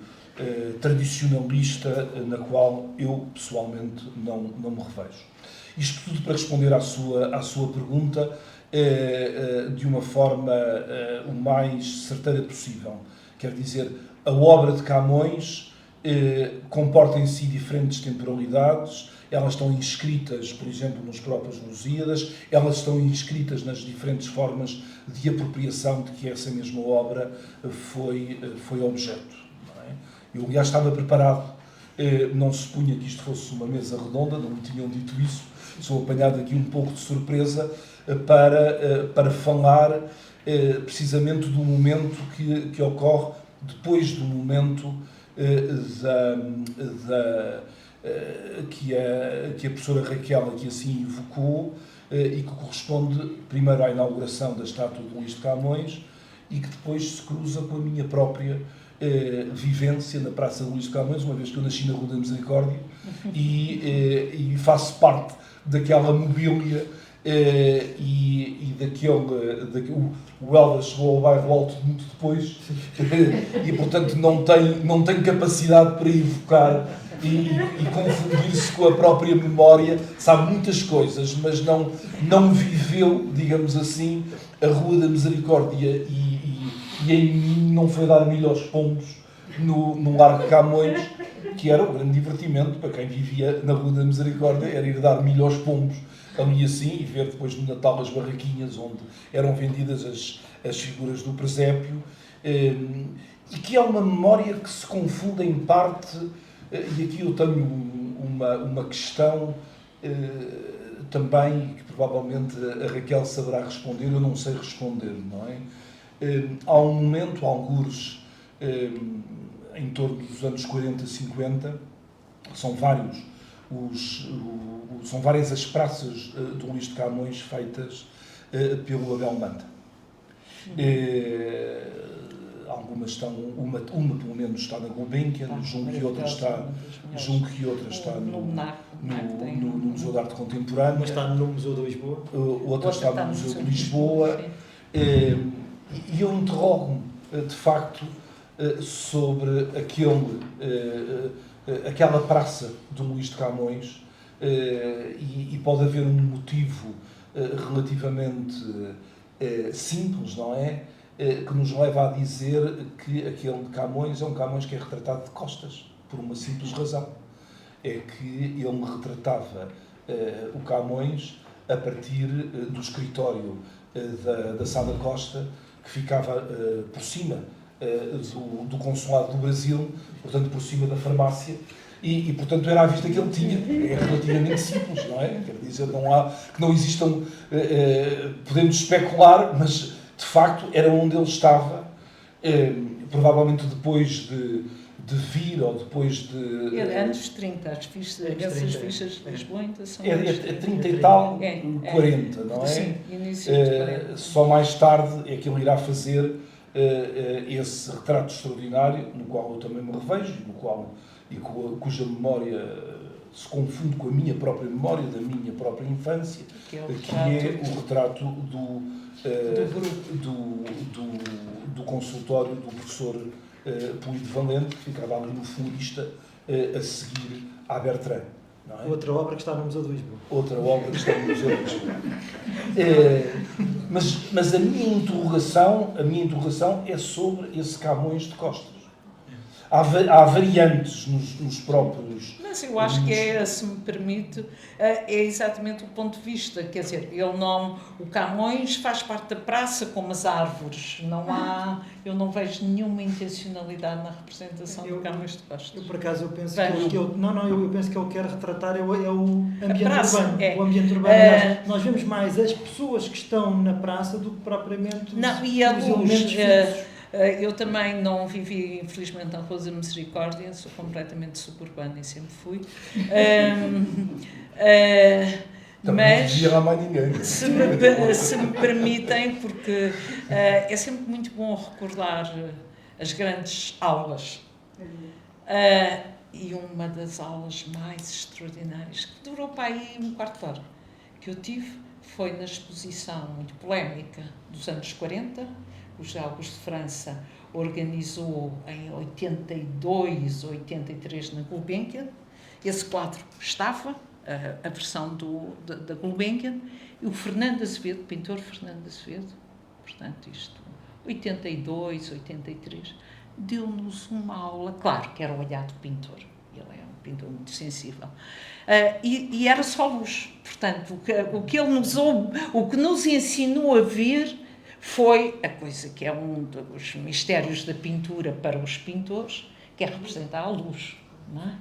tradicionalista, na qual eu, pessoalmente, não me revejo. Isto tudo para responder à sua pergunta de uma forma o mais certeira possível. Quer dizer, a obra de Camões comporta em si diferentes temporalidades, elas estão inscritas, por exemplo, nos próprios Lusíadas, elas estão inscritas nas diferentes formas de apropriação de que essa mesma obra foi objeto. Não é? Eu, aliás, estava preparado, não se supunha que isto fosse uma mesa redonda, não me tinham dito isso, sou apanhado aqui um pouco de surpresa para falar precisamente do momento que ocorre depois do momento que a professora Raquel aqui assim evocou e que corresponde primeiro à inauguração da estátua de Luís de Camões e que depois se cruza com a minha própria vivência na Praça de Luís de Camões, uma vez que eu nasci na Rua da Misericórdia e faço parte daquela mobília e o Helder chegou ao bairro Alto muito depois e portanto não tem capacidade para evocar e confundir-se com a própria memória, sabe muitas coisas, mas não viveu, digamos assim, a Rua da Misericórdia e em mim não foi dar milho aos pombos no Largo de Camões, que era o grande divertimento para quem vivia na Rua da Misericórdia, era ir dar milho aos pombos, ali assim, e ver depois no Natal as barraquinhas onde eram vendidas as figuras do presépio, e que é uma memória que se confunde em parte, e aqui eu tenho uma questão também, que provavelmente a Raquel saberá responder, eu não sei responder, não é? Há um momento, algures, em torno dos anos 40, 50, são várias as praças de Luís de Camões feitas pelo Abel Manta. Algumas estão, uma pelo menos está na Gulbenkian, julgo que outra está no Museu de Arte Contemporânea. Mas está no Museu de Lisboa. Outra está no Museu de Lisboa. E eu interrogo-me, de facto, sobre aquela praça do Luís de Camões, e pode haver um motivo relativamente simples, não é? Que nos leva a dizer que aquele de Camões é um Camões que é retratado de costas, por uma simples razão. É que ele me retratava o Camões a partir do escritório da Sala Costa, que ficava por cima do Consulado do Brasil, portanto por cima da farmácia, e portanto era a vista que ele tinha. É relativamente simples, não é? Quer dizer, que não existam, podemos especular, mas de facto era onde ele estava, provavelmente depois de vir, ou depois de... É anos 30, essas fichas de Lisboa ainda são... É 30 e tal, 40, não é? Sim, início de 40. Só mais tarde é que ele irá fazer esse retrato extraordinário, no qual eu também me revejo, cuja memória se confunde com a minha própria memória, da minha própria infância, que é o retrato do consultório do professor Polido Valente, que ficava ali no Florista, a seguir à Bertrand. Não é? Outra obra que está no Museu de Lisboa. Outra obra que está no Museu de Lisboa. Mas a minha interrogação é sobre esse Camões de costas. Há variantes nos próprios... Mas eu acho que se me permite, é exatamente o ponto de vista. Quer dizer, o Camões faz parte da praça como as árvores. Eu não vejo nenhuma intencionalidade na representação do Camões de costas. Eu, por acaso, eu penso eu penso que ele quer retratar o ambiente urbano. O ambiente urbano. Nós vemos mais as pessoas que estão na praça do que propriamente e a os luz. elementos fixos. Eu também não vivi, infelizmente, na Rua da Misericórdia, sou completamente suburbana e sempre fui. Mas, via lá mais ninguém. se me permitem, porque é sempre muito bom recordar as grandes aulas. E uma das aulas mais extraordinárias, que durou para aí um quarto de hora, que eu tive, foi na exposição muito polémica dos anos 40, os Jogos de França organizou em 82, 83 na Gulbenkian. Esse quadro estava, a versão da Gulbenkian, e o Fernando Azevedo, o pintor Fernando Azevedo, portanto isto, 82, 83, deu-nos uma aula, claro que era o olhar do pintor, ele é um pintor muito sensível, e era só luz, portanto o que nos ensinou a ver foi a coisa que é um dos mistérios da pintura para os pintores, que é representar a luz. Não é?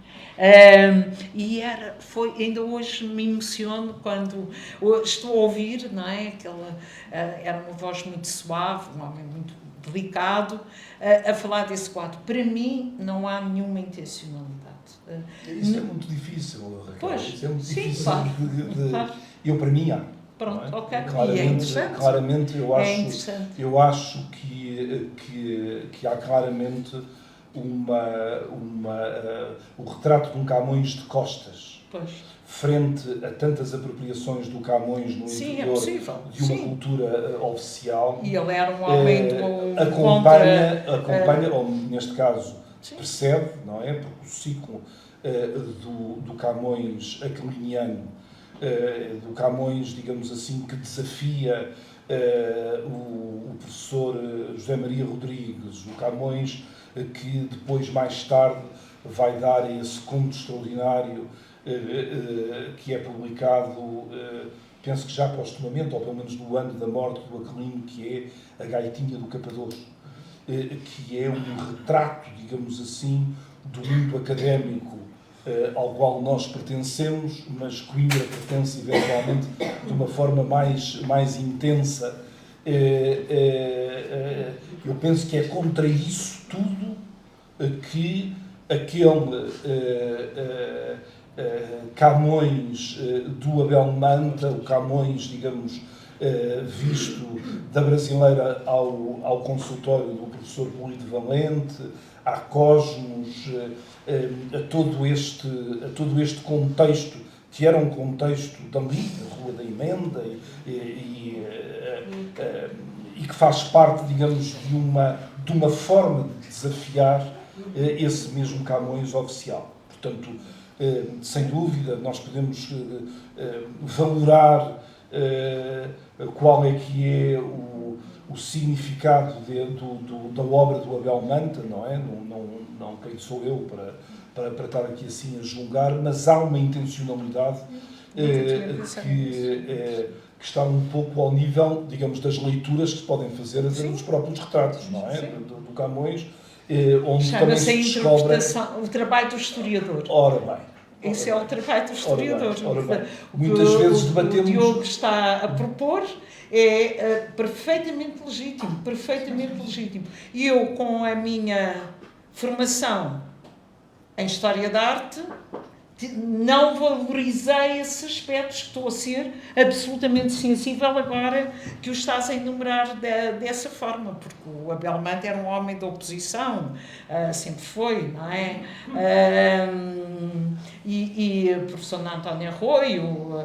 Ainda hoje me emociono quando estou a ouvir, não é? Era uma voz muito suave, um homem muito delicado, a falar desse quadro. Para mim, não há nenhuma intencionalidade. Isso é muito difícil, Raquel. Pois, isso é muito sim, difícil. Claro. Eu, para mim, há. Pronto, ok. Claramente, e é interessante. Claramente, interessante. Eu acho que há claramente o retrato de um Camões de costas, pois, frente a tantas apropriações do Camões no interior de uma cultura oficial. E ele era um homem acompanha, ou neste caso, percebe, não é? Porque o ciclo do Camões aquiliniano, do Camões, digamos assim, que desafia o professor José Maria Rodrigues, o Camões que depois, mais tarde, vai dar a esse conto extraordinário que é publicado, penso que já postumamente, ou pelo menos no ano da morte do Aquilino, que é A Gaitinha do Capador, que é um retrato, digamos assim, do mundo académico ao qual nós pertencemos, mas Coimbra pertence eventualmente de uma forma mais intensa. Eu penso que é contra isso tudo que aquele Camões do Abel Manta, o Camões, digamos, visto da brasileira ao consultório do professor Polido Valente, a Cosmos, a todo este contexto, que era um contexto também da Rua da Emenda e que faz parte, digamos, de uma forma de desafiar esse mesmo Camões oficial. Portanto, sem dúvida, nós podemos valorar qual é que é o significado da obra do Abel Manta, não é? Não quem sou eu para estar aqui assim a julgar, mas há uma intencionalidade que está um pouco ao nível, digamos, das leituras que se podem fazer dos próprios retratos, não é? Do Camões, onde também se descobre... o trabalho do historiador. Ora bem. Isso é o trabalho do historiador. Ora bem. Muitas vezes debatemos... O Diogo está a propor é perfeitamente legítimo. E eu, com a minha formação em História da Arte, não valorizei esses aspectos, que estou a ser absolutamente sensível agora que o estás a enumerar dessa forma, porque o Abel Manta era um homem da oposição, sempre foi, não é? E o professor António Arroio,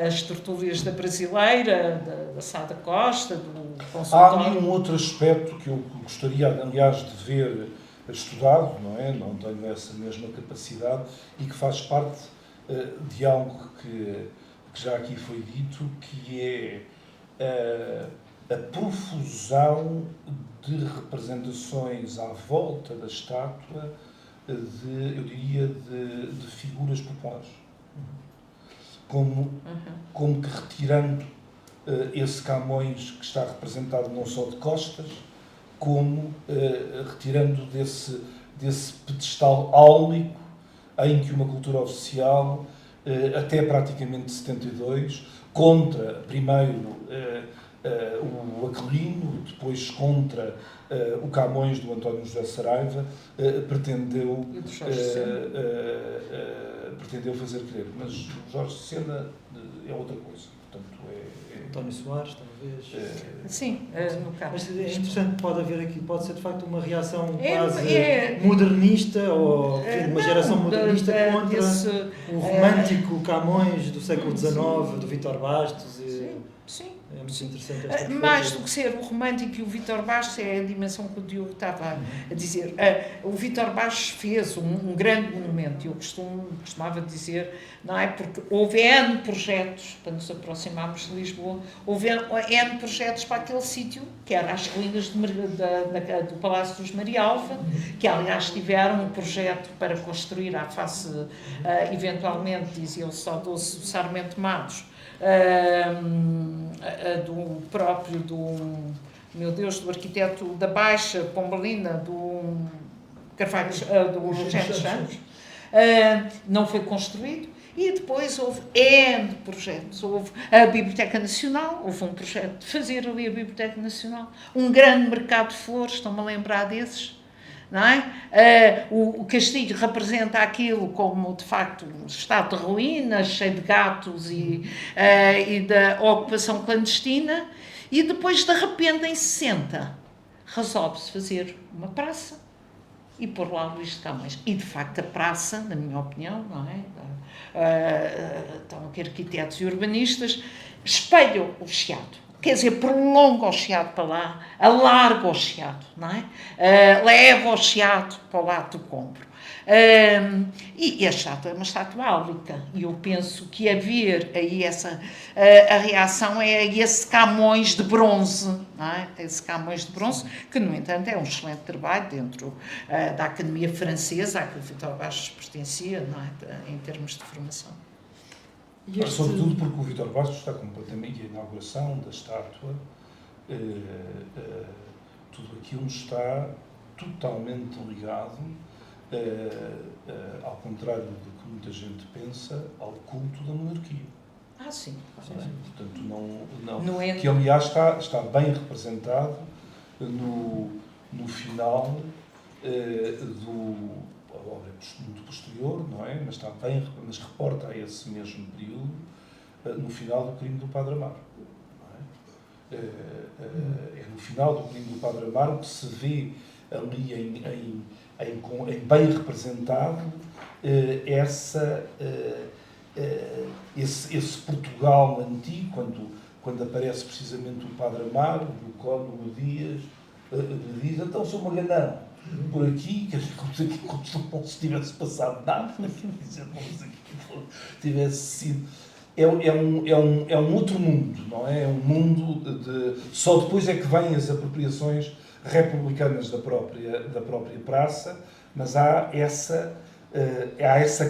as tertúlias da Brasileira, da Sada Costa, do consultório. Há ali um outro aspecto que eu gostaria, aliás, de ver estudado, não é? Não tenho essa mesma capacidade e que faz parte de algo que já aqui foi dito, que é a profusão de representações à volta da estátua eu diria, de figuras populares. Como que retirando esse Camões que está representado não só de costas, como retirando desse pedestal áulico em que uma cultura oficial, até praticamente 72, contra, primeiro, o Aquilino, depois contra o Camões do António José Saraiva, pretendeu fazer crer. Mas o Jorge Sena é outra coisa. Portanto, António Soares, talvez. Sim, no caso. Mas é interessante, pode ser de facto uma reação quase modernista, ou de uma geração modernista contra o romântico Camões do século XIX, do Vítor Bastos. Sim. É muito interessante esta Mais do que ser o romântico e o Vítor Bastos, é a dimensão que o Diogo estava a dizer. O Vítor Bastos fez um grande monumento, eu costumava dizer, não é? Porque houve N projetos, para nos aproximarmos de Lisboa, houve N projetos para aquele sítio, que era as colinas do Palácio dos Marialva, que aliás tiveram um projeto para construir à face, eventualmente, dizia o saudoso Sarmento Matos, do próprio do arquiteto da Baixa, Pombalina, do Carvalho, do Rogério Santos, não foi construído. E depois houve N projetos. Houve a Biblioteca Nacional, houve um projeto de fazer ali a Biblioteca Nacional, um grande mercado de flores, estão-me a lembrar desses. Não é? O Castilho representa aquilo como, de facto, um estado de ruínas, cheio de gatos e da ocupação clandestina, e depois, de repente, em 60, resolve-se fazer uma praça e pôr lá Luís de Camões. E, de facto, a praça, na minha opinião, não é? Estão aqui arquitetos e urbanistas, espelham o Chiado. quer dizer, prolonga o chiado para lá, alarga o chiado, não é? Leva o chiado para o lado do compro. E a estátua é uma estátua áulica, e eu penso que haver aí a reação é esse Camões de bronze, não é? Esse Camões de bronze, que no entanto é um excelente trabalho dentro da Academia Francesa, a que o Vítor Bastos pertencia, não é? Em termos de formação. Sobretudo porque o Vítor Bastos está completamente, a inauguração da estátua, tudo aquilo está totalmente ligado, ao contrário do que muita gente pensa, ao culto da monarquia. Sim. Portanto, que aliás está bem representado no final do... A obra é muito posterior, não é? Mas reporta a esse mesmo período, no final do crime do Padre Amaro. Não é? É no final do crime do Padre Amaro que se vê ali em bem representado esse Portugal antigo, quando aparece precisamente o Padre Amaro, o Cónigo Dias, diz: então sou maganão, por aqui, como se não se tivesse passado nada, tivesse sido... É um outro mundo, não é? É um mundo de... Só depois é que vêm as apropriações republicanas da própria praça, mas há essa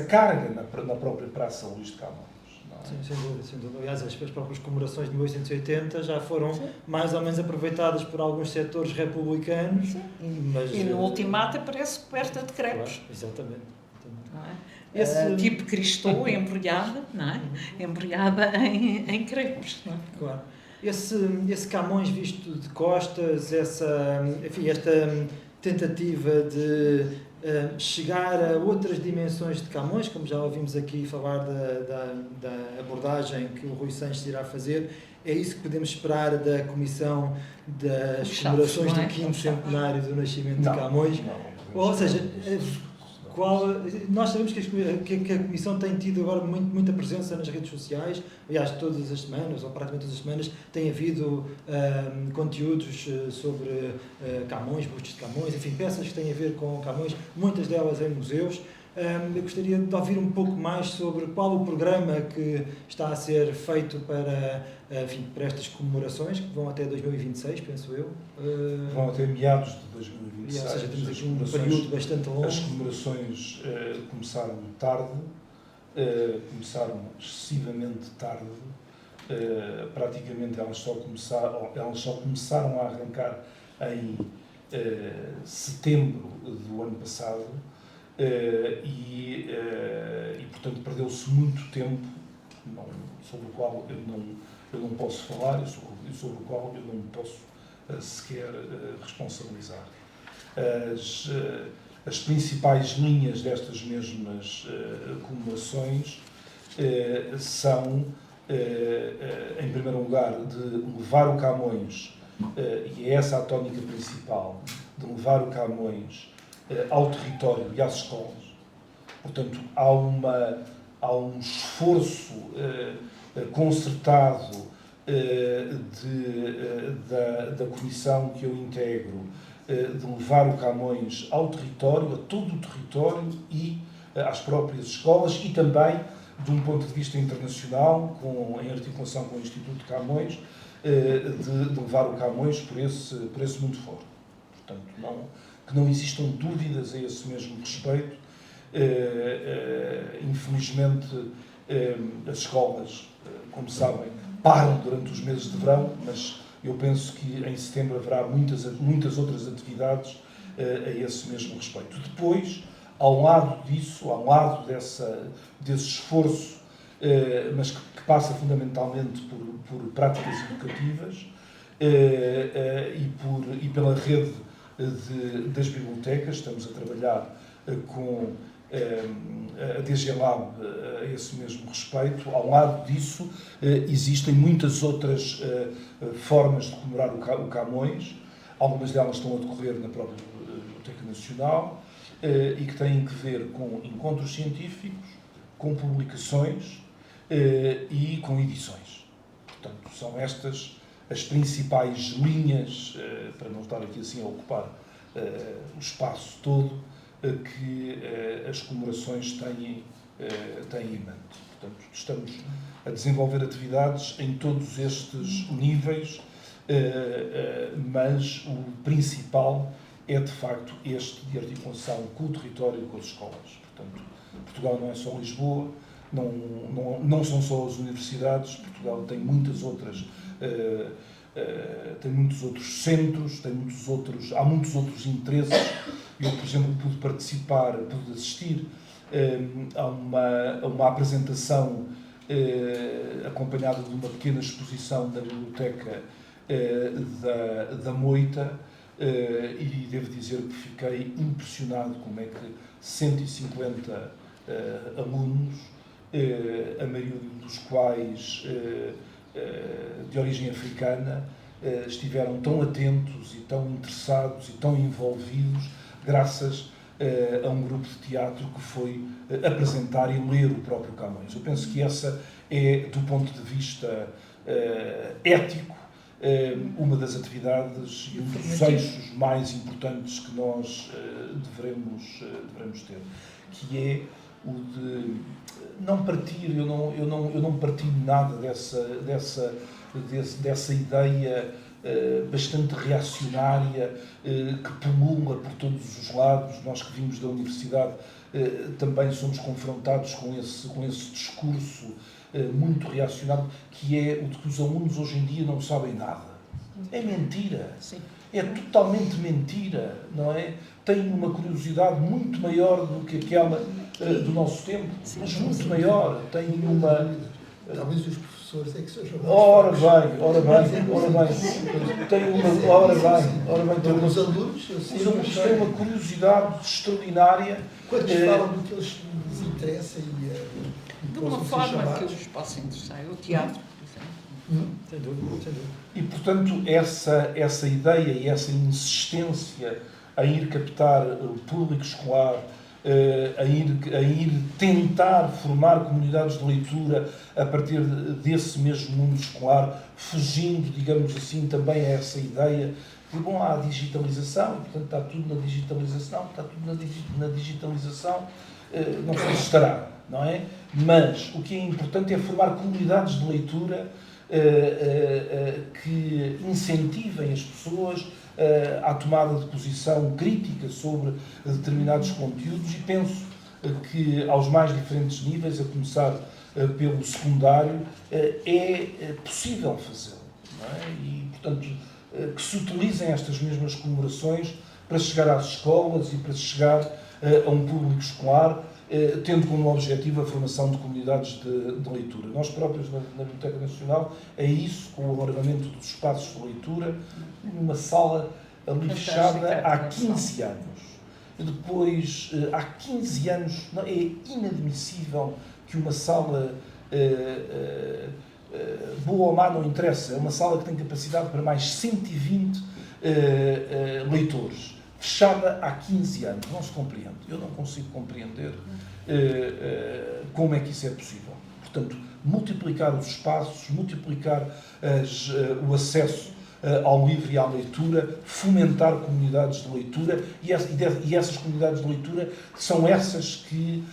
carga na própria Praça Luís de Camões. Sim, sem dúvida. Aliás, as próprias comemorações de 1880 já foram mais ou menos aproveitadas por alguns setores republicanos. Mas, e no ultimato aparece coberta de crepes. Claro, exatamente. Esse tipo Cristo embrulhada, não é? Embrulhada em crepes. Não é? Claro. Esse Camões visto de costas, esta tentativa de chegar a outras dimensões de Camões, como já ouvimos aqui falar da abordagem que o Rui Sanches irá fazer, é isso que podemos esperar da Comissão das comemorações do 5º centenário do nascimento de Camões? Ou seja, nós sabemos que a Comissão tem tido agora muita presença nas redes sociais. Aliás, todas as semanas, ou praticamente todas as semanas, tem havido conteúdos sobre Camões, bustos de Camões, enfim, peças que têm a ver com Camões, muitas delas em museus. Eu gostaria de ouvir um pouco mais sobre qual o programa que está a ser feito para estas comemorações, que vão até 2026, penso eu. Vão até meados de 2026. Ou seja, temos aqui um período bastante longo. As comemorações começaram tarde, começaram excessivamente tarde. Praticamente elas só começaram a arrancar em setembro do ano passado. E portanto perdeu-se muito tempo sobre o qual eu não posso falar e sobre o qual eu não posso sequer responsabilizar. As principais linhas destas mesmas comemorações são, em primeiro lugar, de levar o Camões, e é essa a tónica principal, de levar o Camões ao território e às escolas. Portanto, há um esforço concertado da comissão que eu integro de levar o Camões ao território, a todo o território e às próprias escolas, e também, de um ponto de vista internacional, em articulação com o Instituto de Camões, de levar o Camões por esse mundo fora. Portanto, que não existam dúvidas a esse mesmo respeito. Infelizmente, as escolas, como sabem, param durante os meses de verão, mas eu penso que em setembro haverá muitas outras atividades a esse mesmo respeito. Depois, ao lado disso, ao lado desse esforço, mas que passa fundamentalmente por práticas educativas e pela rede das bibliotecas, estamos a trabalhar com a DG Lab a esse mesmo respeito. Ao lado disso, existem muitas outras formas de comemorar o Camões, algumas delas estão a decorrer na própria Biblioteca Nacional, e que têm que ver com encontros científicos, com publicações e com edições. Portanto, são estas as principais linhas, para não estar aqui assim a ocupar o espaço todo, que as comemorações têm em mente. Portanto, estamos a desenvolver atividades em todos estes níveis, mas o principal é, de facto, este de articulação com o território e com as escolas. Portanto, Portugal não é só Lisboa, não são só as universidades, Portugal tem muitos outros centros, há muitos outros interesses. Eu, por exemplo, pude assistir a uma apresentação acompanhada de uma pequena exposição na biblioteca da Moita, e devo dizer que fiquei impressionado como é que 150 alunos, a maioria dos quais de origem africana, estiveram tão atentos e tão interessados e tão envolvidos graças a um grupo de teatro que foi apresentar e ler o próprio Camões. Eu penso que essa é, do ponto de vista ético, uma das atividades e um dos eixos mais importantes que nós devemos ter, que é o de não partir. Eu não partilho nada dessa ideia bastante reacionária que pulula por todos os lados. Nós que vimos da universidade também somos confrontados com esse discurso muito reacionário, que é o de que os alunos hoje em dia não sabem nada. É mentira. Sim. É totalmente mentira, não é? Têm uma curiosidade muito maior do que aquela do nosso tempo, mas muito maior. Têm uma... Talvez os professores é que sejam mais Ora fracos. bem. Tem uma... Os alunos, eu Os sempre alunos achei, têm uma curiosidade extraordinária. quando falam do que lhes interessa e De uma possam ser forma que chamados. os possa interessar. O teatro, por exemplo. Sem dúvida. E, portanto, essa ideia e essa insistência em ir captar o público escolar, a ir tentar formar comunidades de leitura a partir desse mesmo mundo escolar, fugindo, digamos assim, também a essa ideia de, bom, há a digitalização, portanto está tudo na digitalização, não sei se estará, não é? Mas o que é importante é formar comunidades de leitura que incentivem as pessoas à tomada de posição crítica sobre determinados conteúdos, e penso que aos mais diferentes níveis, a começar pelo secundário, é possível fazê-lo, não é? E, portanto, que se utilizem estas mesmas comemorações para chegar às escolas e para chegar a um público escolar, tendo como objetivo a formação de comunidades de leitura. Nós próprios, na Biblioteca Nacional, é isso, com o alargamento dos espaços de leitura, numa sala ali fechada há 15 anos. E depois, há 15 anos, é inadmissível que uma sala, boa ou má, não interessa, é uma sala que tem capacidade para mais 120 leitores. Fechada há 15 anos, não se compreende. Eu não consigo compreender como é que isso é possível. Portanto, multiplicar os espaços, multiplicar o acesso ao livro e à leitura, fomentar comunidades de leitura, e essas comunidades de leitura são essas que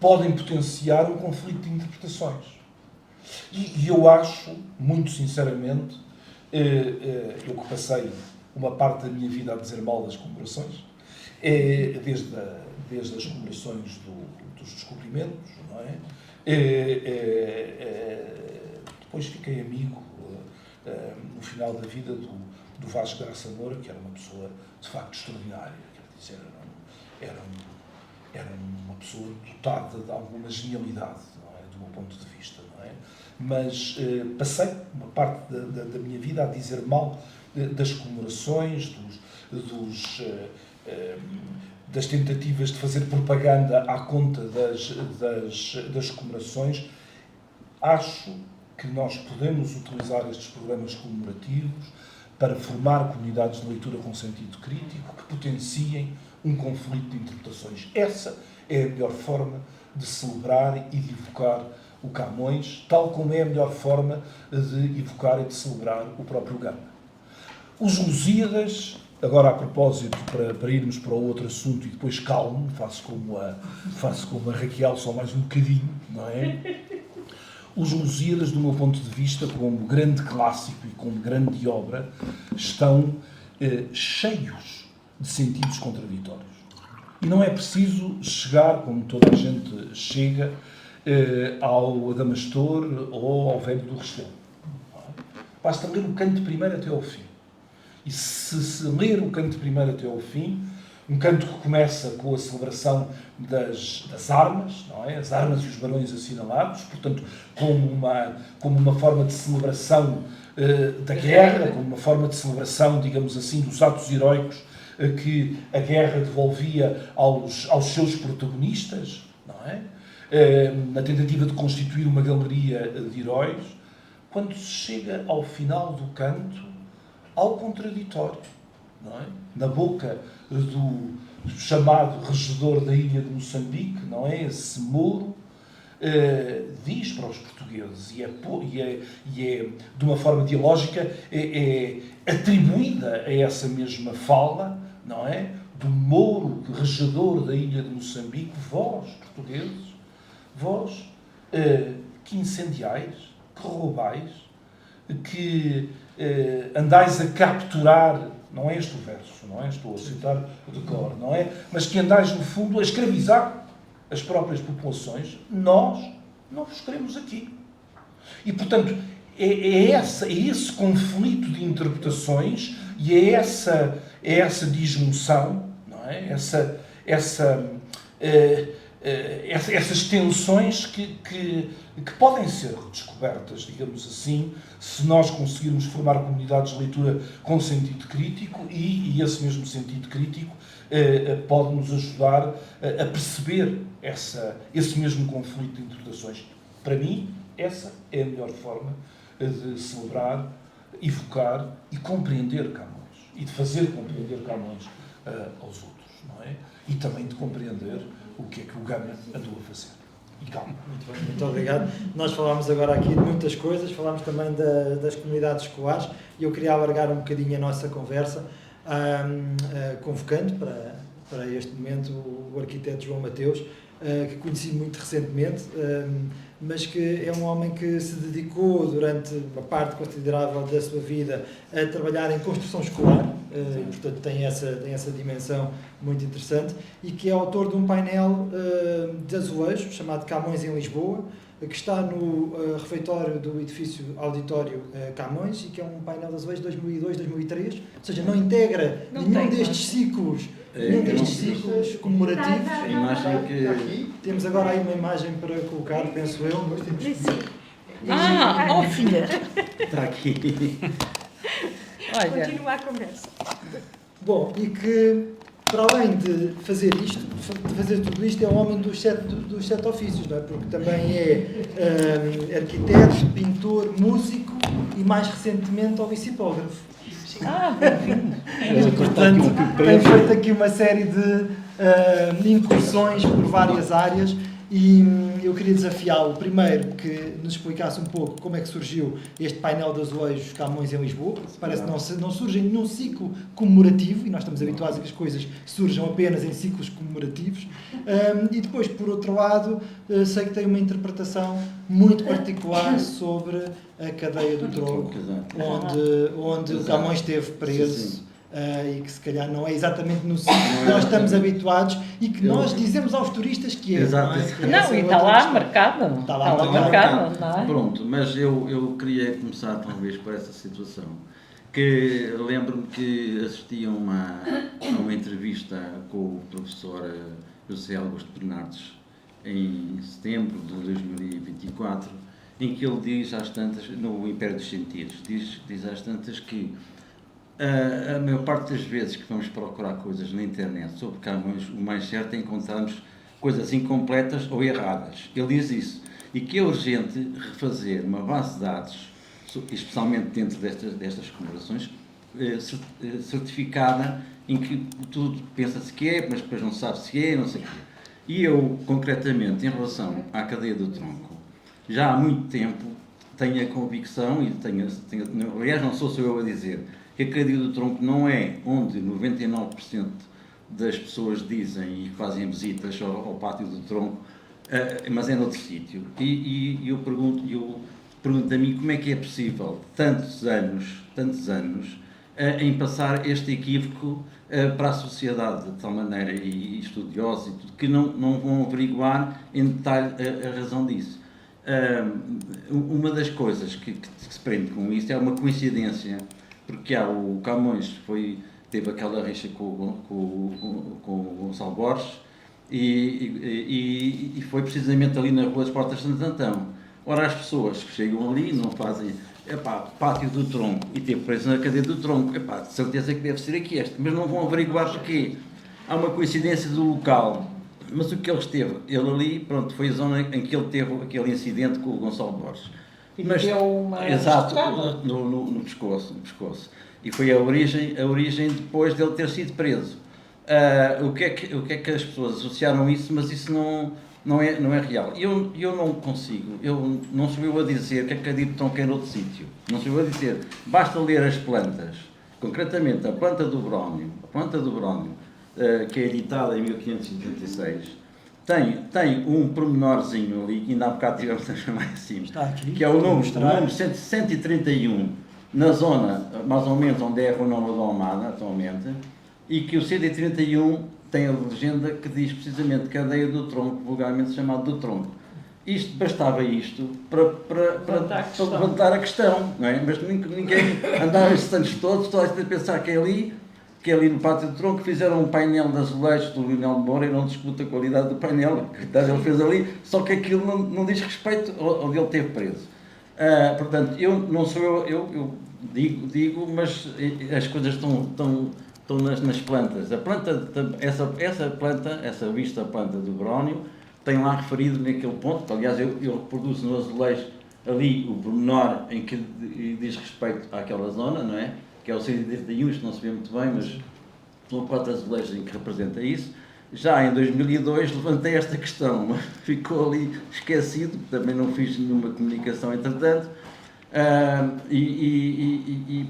podem potenciar um conflito de interpretações. E eu acho, muito sinceramente, eu que passei uma parte da minha vida a dizer mal das comemorações, desde as comemorações dos descobrimentos, não é? Depois fiquei amigo, no final da vida, do Vasco Graça Moura, que era uma pessoa de facto extraordinária, quer dizer, era uma pessoa dotada de alguma genialidade, não é? Do meu ponto de vista, não é? Mas passei uma parte da minha vida a dizer mal das comemorações, das tentativas de fazer propaganda à conta das comemorações. Acho que nós podemos utilizar estes programas comemorativos para formar comunidades de leitura com sentido crítico que potenciem um conflito de interpretações. Essa é a melhor forma de celebrar e de evocar o Camões, tal como é a melhor forma de evocar e de celebrar o próprio Gama. Os Lusíadas, agora a propósito, para irmos para outro assunto e depois calmo, faço como a Raquel, só mais um bocadinho, não é? Os Lusíadas, do meu ponto de vista, como grande clássico e como grande obra, estão cheios de sentidos contraditórios. E não é preciso chegar, como toda a gente chega, ao Adamastor ou ao Velho do Restelo. Basta ler o canto primeiro até ao fim. E se ler o canto primeiro até ao fim, um canto que começa com a celebração das armas, não é? As armas e os barões assinalados, portanto, como uma forma de celebração da guerra, como uma forma de celebração, digamos assim, dos atos heroicos que a guerra devolvia aos seus protagonistas, não é? Na tentativa de constituir uma galeria de heróis, quando se chega ao final do canto, ao contraditório, não é? Na boca do chamado regedor da ilha de Moçambique, não é? Esse Mouro diz para os portugueses, e é de uma forma dialógica, é atribuída a essa mesma fala, não é? Do Mouro, regedor da ilha de Moçambique, vós, portugueses, vós, que incendiais, que roubais, que andais a capturar, não é este o verso, não é? Estou a citar de cor, não é? Mas que andais, no fundo, a escravizar as próprias populações, nós não vos queremos aqui. E, portanto, é esse conflito de interpretações e é essa disjunção, não é? Essas tensões que podem ser redescobertas, digamos assim, se nós conseguirmos formar comunidades de leitura com sentido crítico e esse mesmo sentido crítico pode nos ajudar a perceber esse mesmo conflito de interpretações. Para mim, essa é a melhor forma de celebrar, evocar e compreender Camões. E de fazer compreender Camões aos outros, não é? E também de compreender o que é que o Gama andou a fazer. E calma. Muito bem, muito obrigado. Nós falámos agora aqui de muitas coisas, falámos também das comunidades escolares e eu queria alargar um bocadinho a nossa conversa, convocando para este momento o arquiteto João Mateus, que conheci muito recentemente, mas que é um homem que se dedicou durante uma parte considerável da sua vida a trabalhar em construção escolar, e, portanto tem essa dimensão muito interessante, e que é autor de um painel de azulejos chamado Camões em Lisboa, que está no refeitório do edifício Auditório Camões, e que é um painel de azulejos de 2002-2003, ou seja, não integra nenhum destes ciclos comemorativos. A imagem que... Aqui. Temos agora aí uma imagem para colocar, penso eu. Filha! Está aqui. Olha, Continua a conversa. Bom, e que, para além de fazer isto, de fazer tudo isto, é um homem dos sete ofícios, não é? Porque também é arquiteto, pintor, músico e, mais recentemente, obicipógrafo. Portanto, tem feito aqui uma série de incursões por várias áreas e eu queria desafiá-lo, primeiro, que nos explicasse um pouco como é que surgiu este painel de azulejos Camões em Lisboa. Parece que não surge em nenhum ciclo comemorativo, e nós estamos habituados a que as coisas surjam apenas em ciclos comemorativos. E depois, por outro lado, sei que tem uma interpretação muito particular sobre a cadeia do Tronco, onde o Camões esteve preso. E que se calhar não é exatamente no sítio que nós estamos habituados e que nós dizemos aos turistas que é. Exato. não, e está lá marcado. Está lá marcado, não é? Pronto, mas eu queria começar talvez por essa situação. Que lembro-me que assisti a uma entrevista com o professor José Augusto Bernardes em setembro de 2024, em que ele diz às tantas, no Império dos Sentidos, diz às tantas que a maior parte das vezes que vamos procurar coisas na internet sobre Camões, o mais certo é encontrarmos coisas incompletas ou erradas. Ele diz isso. E que é urgente refazer uma base de dados, especialmente dentro destas comemorações, certificada, em que tudo pensa-se que é, mas depois não sabe se é, não sei o quê. E eu, concretamente, em relação à cadeia do Tronco, já há muito tempo tenho a convicção, aliás, não sou só eu a dizer, que a cadeia do tronco não é onde 99% das pessoas dizem e fazem visitas ao pátio do tronco, mas é noutro sítio. E eu pergunto a mim como é que é possível, tantos anos, em passar este equívoco para a sociedade, de tal maneira, e estudiosos, e tudo, que não vão averiguar em detalhe a razão disso. Uma das coisas que se prende com isso é uma coincidência, porque o Camões teve aquela rixa com o Gonçalo Borges e foi precisamente ali na Rua das Portas de Santo Antão. Ora, as pessoas que chegam ali não fazem pátio do tronco e ter preso na cadeia do tronco, de certeza que deve ser aqui este, mas não vão averiguar porquê. Há uma coincidência do local, mas o que ele esteve, ele ali, pronto, foi a zona em que ele teve aquele incidente com o Gonçalo Borges. E deu uma exato, no pescoço. E foi a origem depois dele ter sido preso. O que é que as pessoas associaram isso, mas isso não é real. Eu não consigo, não sou eu a dizer que a cadeia do tronco é noutro sítio. Não sou eu a dizer. Basta ler as plantas, concretamente a planta do brónio, que é editada em 1586, tem um pormenorzinho ali, que ainda há bocado tivemos a chamar assim, que é o número 131, na zona, mais ou menos, onde é a Rua Nova da Almada, atualmente, e que o 131 tem a legenda que diz precisamente cadeia do tronco, vulgarmente chamado do tronco. Bastava isto para levantar a questão, não é? Mas ninguém andava estes anos todos a pensar que é ali no pátio do tronco fizeram um painel de azulejos do Leonel de Moura e não discuto a qualidade do painel que ele fez ali, só que aquilo não diz respeito onde ele esteve preso. Portanto, eu não sou eu digo, mas as coisas estão nas plantas. Essa vista planta do brónio, tem lá referido naquele ponto, aliás eu reproduzo no azulejo ali o pormenor em que diz respeito àquela zona, não é? Que é o 131, isto não se vê muito bem, mas são 4 azulejos em que representa isso. Já em 2002 levantei esta questão, mas ficou ali esquecido, também não fiz nenhuma comunicação entretanto.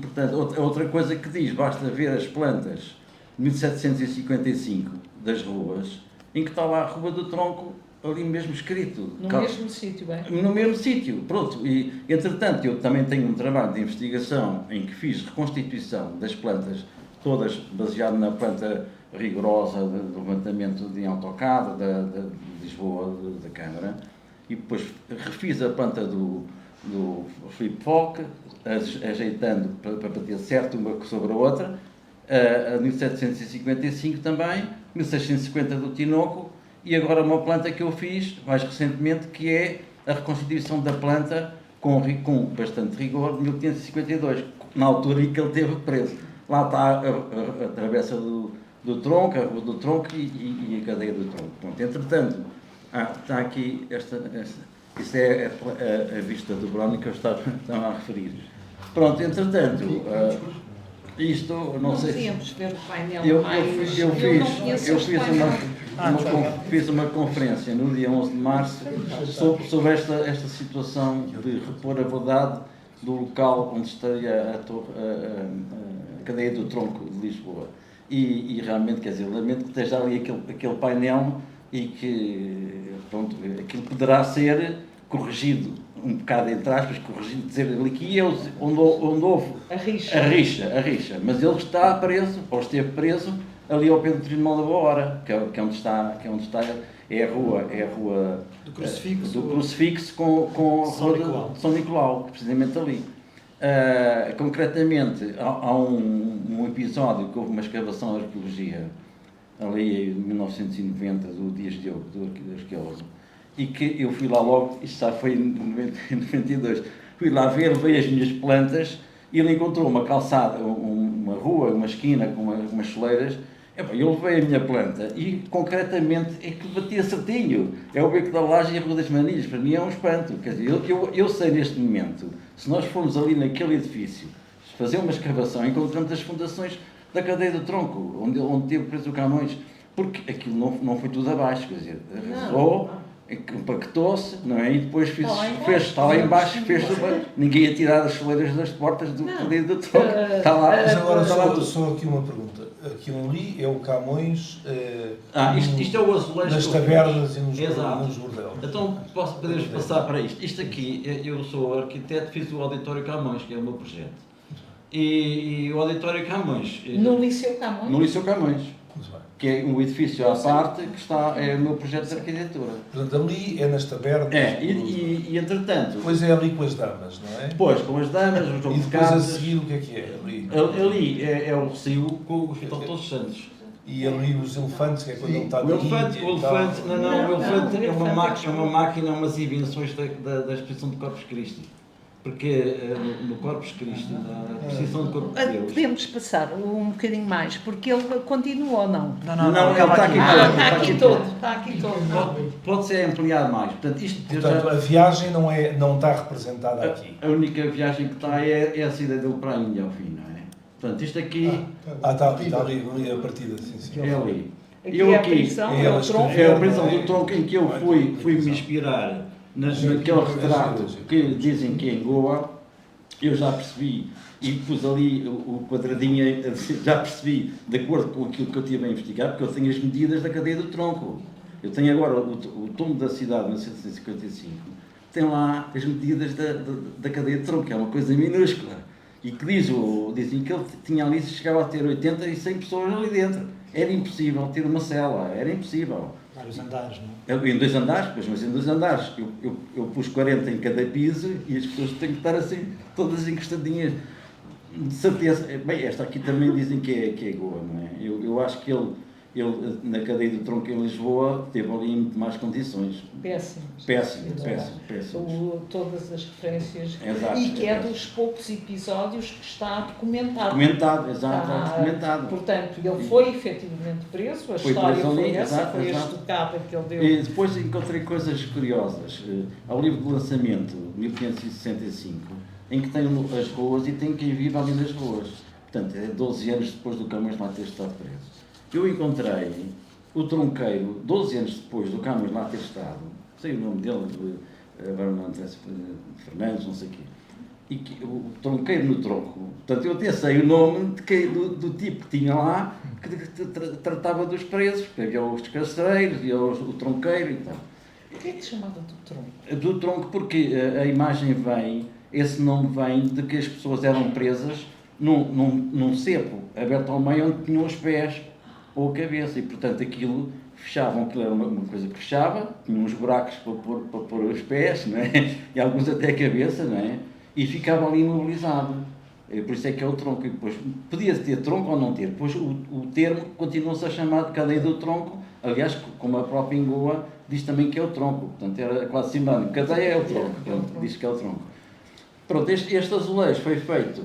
Portanto, outra coisa que diz, basta ver as plantas de 1755 das ruas, em que está lá a Rua do Tronco, ali mesmo escrito. Mesmo sítio, bem? No mesmo sítio, pronto. E, entretanto, eu também tenho um trabalho de investigação em que fiz reconstituição das plantas, todas baseado na planta rigorosa do levantamento de AutoCAD, de Lisboa, da Câmara, e depois refiz a planta do Filipe Foch, ajeitando para ter certo uma sobre a outra, a 1755 também, 1650 do Tinoco, e agora uma planta que eu fiz mais recentemente, que é a reconstituição da planta com bastante rigor, de 1552, na altura em que ele esteve preso. Lá está a travessa do tronco, a rua do tronco e a cadeia do tronco. Pronto, entretanto, está aqui isso é a vista do brónio que eu estava a referir. Pronto, entretanto, isto, não sei se... Podíamos ver o painel fiz uma conferência no dia 11 de março sobre esta situação de repor a verdade do local onde estaria a cadeia do tronco de Lisboa. E realmente, quer dizer, lamento que esteja ali aquele painel e que, pronto, aquilo poderá ser corrigido, um bocado entre aspas, corrigido, dizer ali que é onde houve a rixa, mas ele está preso, ou esteve preso, ali ao pé do Tribunal da Boa Hora, que é onde está a rua do Crucifixo, com a rua de São Nicolau, precisamente ali. Concretamente, há um episódio que houve uma escavação de arqueologia ali em 1990 do Dias Diogo, do arqueólogo, e que eu fui lá logo, isto já foi em 92, fui lá ver, levei as minhas plantas e ele encontrou uma calçada, uma rua, uma esquina com umas soleiras. Eu levei a minha planta e concretamente é que batia certinho, é o Beco da Laje e a Rua das Manilhas, para mim é um espanto, quer dizer, eu sei neste momento, se nós formos ali naquele edifício, fazer uma escavação, encontramos as fundações da cadeia do tronco, onde teve preso o Camões, porque aquilo não foi tudo abaixo, quer dizer, rezou, compactou-se, não é? E depois Está lá embaixo. está lá embaixo, ninguém ia tirar as soleiras das portas do Cadeia do Tronco. Está lá. Mas agora está lá tudo. só aqui uma pergunta. Aquilo ali é o Camões Isto é o azulejo nas que eu tabernas e nos Exato. bordelos. Então podemos passar para isto. Isto aqui, eu sou arquiteto, fiz o Auditório Camões, que é o meu projeto. E o Auditório Camões. No Liceu Camões? No Liceu Camões, Muito bem. que é um edifício à parte, que é o meu projeto de arquitetura. Portanto, ali é nas tabernas. E entretanto, Depois é ali com as damas, não é? depois com as damas, os E jogos de depois a cartas, seguir o que é? Ali. ali é o Recio com o Hospital Todos os Santos. E ali os elefantes, que é quando ele está O elefante, o elefante é uma máquina, umas invenções da exposição de Corpus Christi. Porque no Corpus Christi, na exposição de Corpus de Deus. Podemos passar um bocadinho mais, porque ele continua ou não? Não, ele está aqui. Está aqui todo. Pode ser ampliado mais. Portanto, Portanto, a viagem não está representada aqui. A única viagem que está é a saída dele para a Índia ao fim, não é? Portanto, isto aqui Está ali a partida, sim. é ali. Aqui Eu é a aqui prisão, é é o elas que- tronco. é a prisão do tronco em que eu fui me inspirar naquele retrato que dizem que é em Goa. Eu já percebi e pus ali o quadradinho, já percebi, de acordo com aquilo que eu tive a investigar, porque eu tenho as medidas da cadeia do tronco. Eu tenho agora o tombo da cidade, 1955, tem lá as medidas da cadeia do tronco, que é uma coisa minúscula. E que dizem que ele tinha ali, chegava a ter 80 e 100 pessoas ali dentro. Era impossível ter uma cela, era impossível. Vários andares, não é? Em 2 andares, pois, mas em 2 andares. Eu pus 40 em cada piso e as pessoas têm que estar assim, todas encostadinhas. De certeza. Bem, esta aqui também dizem que é Goa, não é? Eu acho que ele, na cadeia do tronco em Lisboa, teve ali muito mais condições. Péssimo. Todas as referências. Exato, E que é exato. dos poucos episódios que está documentado. Documentado, exato, Está documentado. Portanto, ele foi efetivamente preso, a Foi história preso foi ali, essa, exato, foi a exato. estocada que ele deu. E depois encontrei coisas curiosas. Ao livro de lançamento, 1565, em que tem as ruas e tem quem vive ali nas ruas. Portanto, é 12 anos depois do Camões lá ter estado preso. Eu encontrei o tronqueiro, 12 anos depois do Camões lá ter estado, sei o nome dele, agora não interessa, Fernandes, não sei o quê, e que, o tronqueiro no tronco. Portanto, eu até sei o nome do tipo que tinha lá, que tratava dos presos, porque havia os carcereiros e o tronqueiro e tal. Porquê é que se chamava do tronco? Do tronco porque a imagem esse nome vem de que as pessoas eram presas num cepo aberto ao meio onde tinham os pés ou a cabeça e, portanto, aquilo era uma coisa que fechava, tinha uns buracos para pôr os pés, não é? E alguns até a cabeça, não é? E ficava ali imobilizado. Por isso é que é o tronco. E depois podia ter tronco ou não ter. Depois o termo continua-se a chamar de cadeia do tronco. Aliás, como a própria Ingoa diz também que é o tronco. Portanto, era quase sinónimo. Cadeia é o tronco. Pronto, diz que é o tronco. Pronto, este azulejo foi feito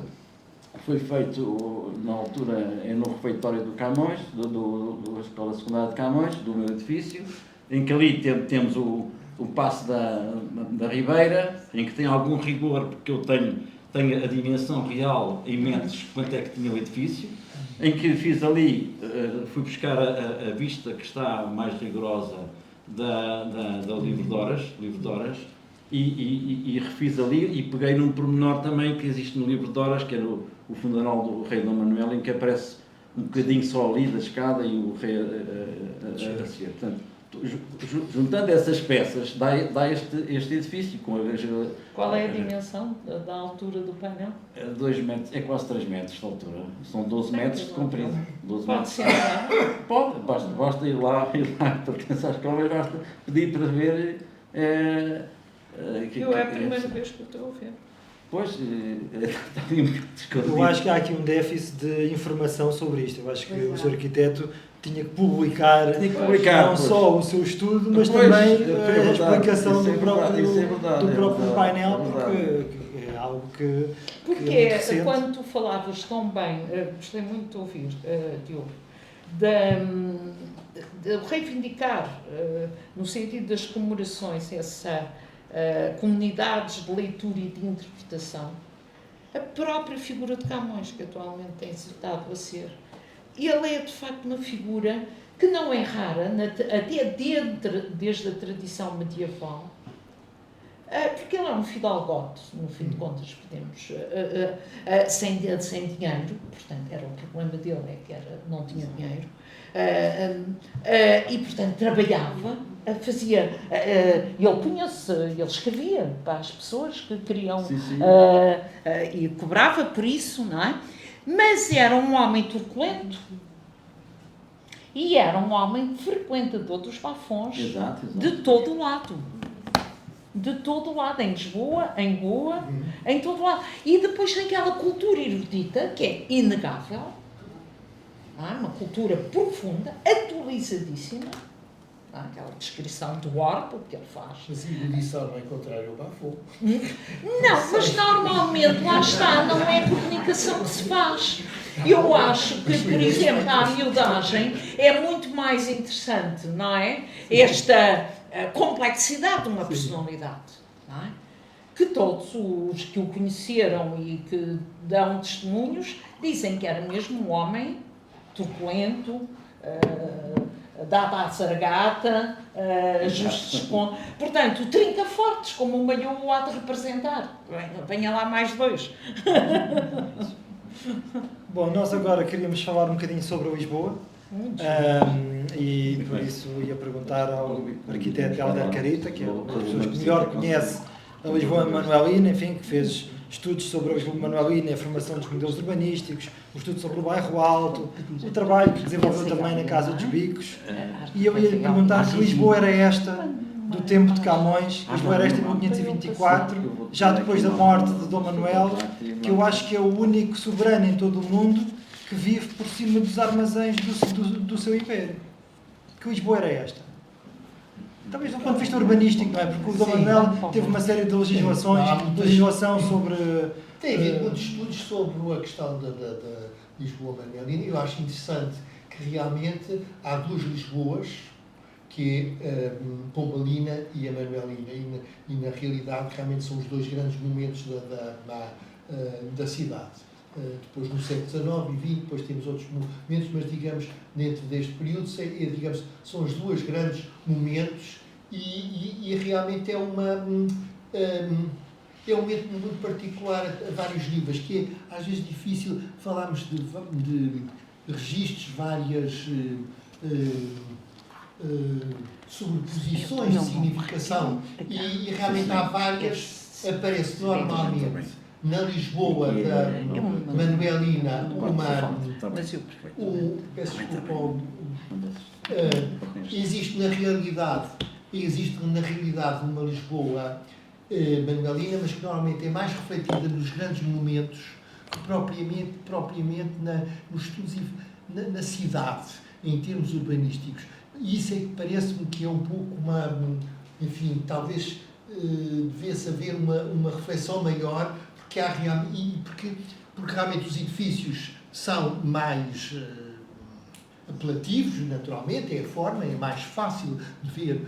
na altura no refeitório do Camões, da Escola Secundária de Camões, do meu edifício, em que ali temos o Paço da Ribeira, em que tem algum rigor, porque eu tenho a dimensão real em mente quanto é que tinha o edifício, em que fiz ali, fui buscar a vista que está mais rigorosa da livro de horas, e refiz ali e peguei num pormenor também que existe no livro de horas, que era o funeral do rei Dom Manuel, em que aparece um bocadinho só ali da escada e o rei a descer. Portanto, juntando essas peças, dá este edifício. Qual é a dimensão da altura do painel? 2 metros, é quase 3 metros de altura. São 12 metros de comprido. 12 Pode metros. ser lá. Pode, basta ir lá pertence à escola, basta pedir para ver. É a primeira vez que eu estou a ver. Pois, está ali um bocado escondido. Eu acho que há aqui um déficit de informação sobre isto. Eu acho que o Sr. Arquiteto tinha que publicar não só o seu estudo, mas também a explicação do próprio painel, porque é algo que porque é muito recente. quando tu falavas tão bem, gostei muito de ouvir, Diogo, de reivindicar, no sentido das comemorações, essa comunidades de leitura e de interpretação, a própria figura de Camões, que atualmente tem estado a ser ele é de facto uma figura que não é rara, até desde a tradição medieval, porque ele é um fidalgote, no fim de contas, podemos, sem dinheiro, portanto, era o problema dele, é que não tinha dinheiro, e, portanto, trabalhava, fazia, ele escrevia para as pessoas que queriam, e cobrava por isso, não é? Mas era um homem turbulento e era um homem frequentador dos bafões de todo o lado. De todo o lado, em Lisboa, em Goa, em todo o lado. E depois tem aquela cultura erudita, que é inegável, não é? Uma cultura profunda, atualizadíssima, não é? Aquela descrição do orbe que ele faz. Mas a erudição não é contrário ao bafo. Não, mas normalmente, lá está, não é a comunicação que se faz. Eu acho que, por exemplo, a miudagem é muito mais interessante, não é? Esta complexidade de uma personalidade, não é? Que todos os que o conheceram e que dão testemunhos dizem que era mesmo um homem turbulento, dava a sargata, ajustes de conta. Portanto, 30 fortes, como o Malhou há de representar. Venha lá mais 2. Bom, nós agora queríamos falar um bocadinho sobre Lisboa. E por isso ia perguntar ao arquiteto Helder Carita, que é uma das pessoas que melhor conhece a Lisboa Manuelina, enfim, que fez estudos sobre a Lisboa Manuelina, a formação dos modelos urbanísticos, o estudo sobre o bairro Alto, o trabalho que desenvolveu também na Casa dos Bicos. E eu ia lhe perguntar se Lisboa era esta do tempo de Camões, Lisboa era esta em 1524, já depois da morte de Dom Manuel, que eu acho que é o único soberano em todo o mundo que vive por cima dos armazéns do seu império. Que Lisboa era esta? Talvez do ponto de vista urbanístico, não é? Porque o Dom Manuel teve uma série de legislação sobre... Tem havido muitos estudos sobre a questão da Lisboa Manuelina. Eu acho interessante que realmente há 2 Lisboas, que é a Pombalina e a Manuelina, e na realidade realmente são os 2 grandes momentos da cidade. Depois no século XIX e XX, depois temos outros momentos, mas digamos, dentro deste período, digamos, são os 2 grandes momentos e realmente é um momento muito particular a vários níveis, que é às vezes difícil falarmos de registros, várias sobreposições de significação e realmente há várias, aparece normalmente na Lisboa da Manuelina existe na realidade uma Lisboa Manuelina, mas que normalmente é mais refletida nos grandes momentos que propriamente nos estudos na cidade, em termos urbanísticos. E isso é que parece-me que é um pouco enfim, talvez devesse haver uma reflexão maior, porque realmente os edifícios são mais apelativos, naturalmente, é a forma, é mais fácil de ver,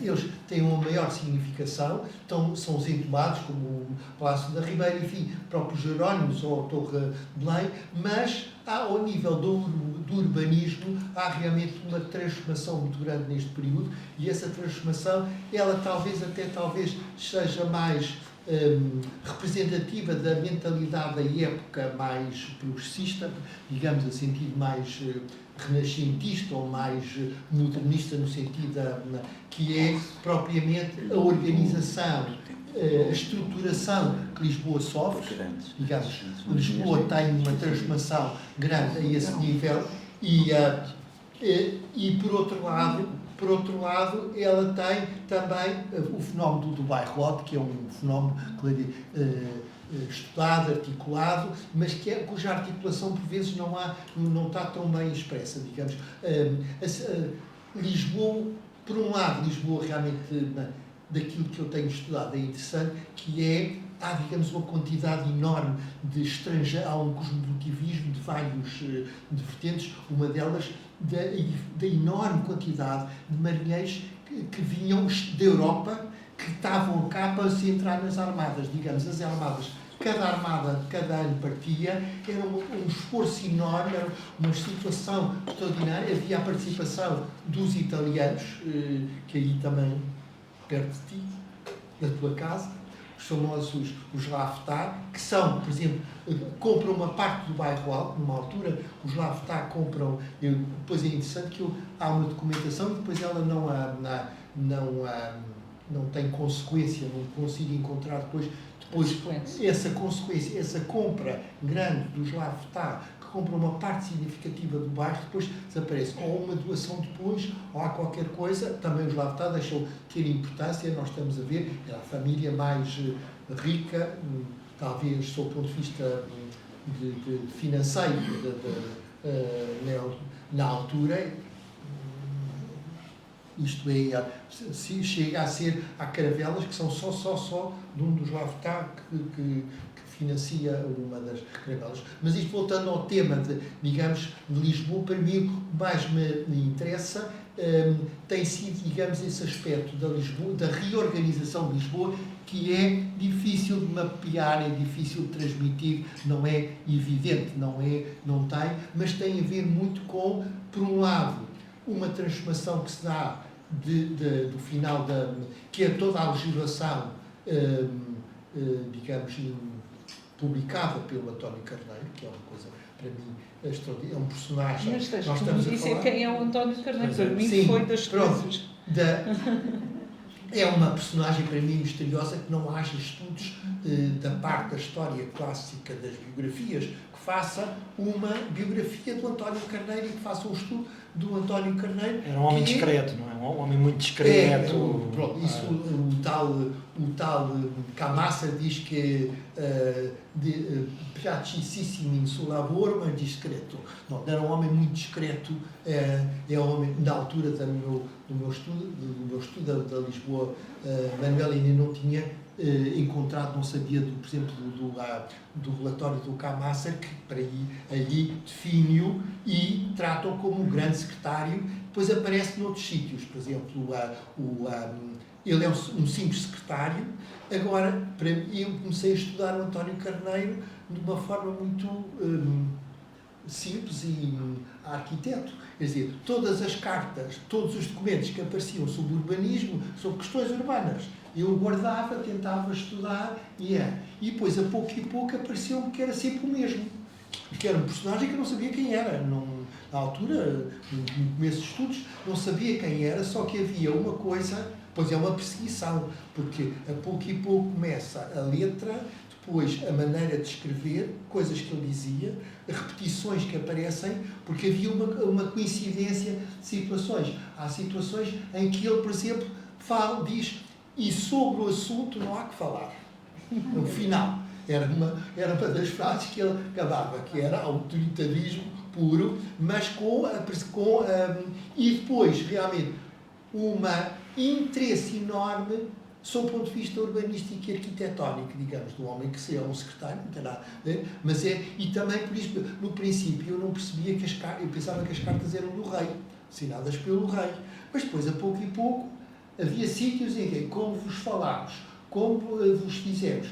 eles têm uma maior significação, são os entomados, como o Palácio da Ribeira, enfim, próprios Jerónimos ou a Torre de Belém, mas ao nível do urbanismo há realmente uma transformação muito grande neste período, e essa transformação, ela talvez seja mais representativa da mentalidade da época mais progressista, digamos, a sentido mais renascentista ou mais modernista, no sentido que é propriamente a organização, a estruturação que Lisboa sofre. Digamos, Lisboa tem uma transformação grande a esse nível e por outro lado, ela tem também o fenómeno do bairro Alto, que é um fenómeno estudado, articulado, mas cuja articulação, por vezes, não está tão bem expressa, digamos. Lisboa, por um lado, Lisboa realmente, daquilo que eu tenho estudado, é interessante, que há, digamos, uma quantidade enorme de estrangeiros, há um cosmopolitivismo de vários vertentes, uma delas da enorme quantidade de marinheiros que vinham da Europa, que estavam cá para se entrar nas armadas, digamos, as armadas cada armada, cada ano partia, era um esforço enorme, era uma situação extraordinária. Havia a participação dos italianos, que aí também, perto de ti, na tua casa, os famosos os Laftar, que são, por exemplo, compram uma parte do bairro Alto, numa altura, os Laftar compram, depois é interessante que há uma documentação e depois ela não tem consequência, não consigo encontrar depois essa consequência, essa compra grande dos Laftar, que compram uma parte significativa do bairro, depois desaparece. Ou uma doação depois, ou há qualquer coisa, também os Laftar deixou de ter importância, nós estamos a ver, era a família mais rica, talvez, sob o ponto de vista de financeiro, na altura. Isto é, se chega a ser, há caravelas que são só de um dos Laftar que financia uma das caravelas. Mas isto voltando ao tema de Lisboa, para mim o que mais me interessa tem sido, esse aspecto da reorganização de Lisboa, que é difícil de mapear, é difícil de transmitir, não é evidente, não tem, mas tem a ver muito com, por um lado, uma transformação que se dá do final que é toda a legislação, publicada pelo António Carneiro, que é uma coisa, para mim, extraordinária, é um personagem. Mas nós estamos a dizer quem é o António Carneiro, para mim sim, foi das coisas. É uma personagem, para mim, misteriosa, que não haja estudos da parte da história clássica das biografias, que faça uma biografia do António Carneiro e que faça um estudo do António Carneiro. Era um homem discreto, não é? Um homem muito discreto. O tal Camaça diz que piacissimo sulla labor, mas discreto. Não, era um homem muito discreto, é um homem, na altura do meu estudo da Lisboa, Manuel ainda não tinha encontrado, não sabia, por exemplo, do relatório do Camaça, que para aí define-o e trata-o como um grande secretário. Depois aparece noutros sítios, por exemplo, ele é um simples secretário. Agora, eu comecei a estudar o António Carneiro de uma forma muito simples e arquiteto. Quer dizer, todas as cartas, todos os documentos que apareciam sobre urbanismo, sobre questões urbanas, eu guardava, tentava estudar e depois, a pouco e pouco, apareceu-me que era sempre o mesmo. Que era um personagem que eu não sabia quem era. Na altura, no começo dos estudos, não sabia quem era, só que havia uma coisa, pois é uma perseguição, porque a pouco e pouco começa a letra, depois a maneira de escrever, coisas que ele dizia, repetições que aparecem, porque havia uma coincidência de situações. Há situações em que ele, por exemplo, diz, e sobre o assunto não há que falar. No final, era uma das frases que ele acabava, que era autoritarismo puro, mas e depois, realmente, interesse enorme sob o ponto de vista urbanístico e arquitetónico, digamos, do homem que é um secretário, não tem nada, né? Mas e também por isso, no princípio, eu não percebia eu pensava que as cartas eram do rei, assinadas pelo rei, mas depois, a pouco e pouco, havia sítios em que, como vos falámos, como vos fizemos,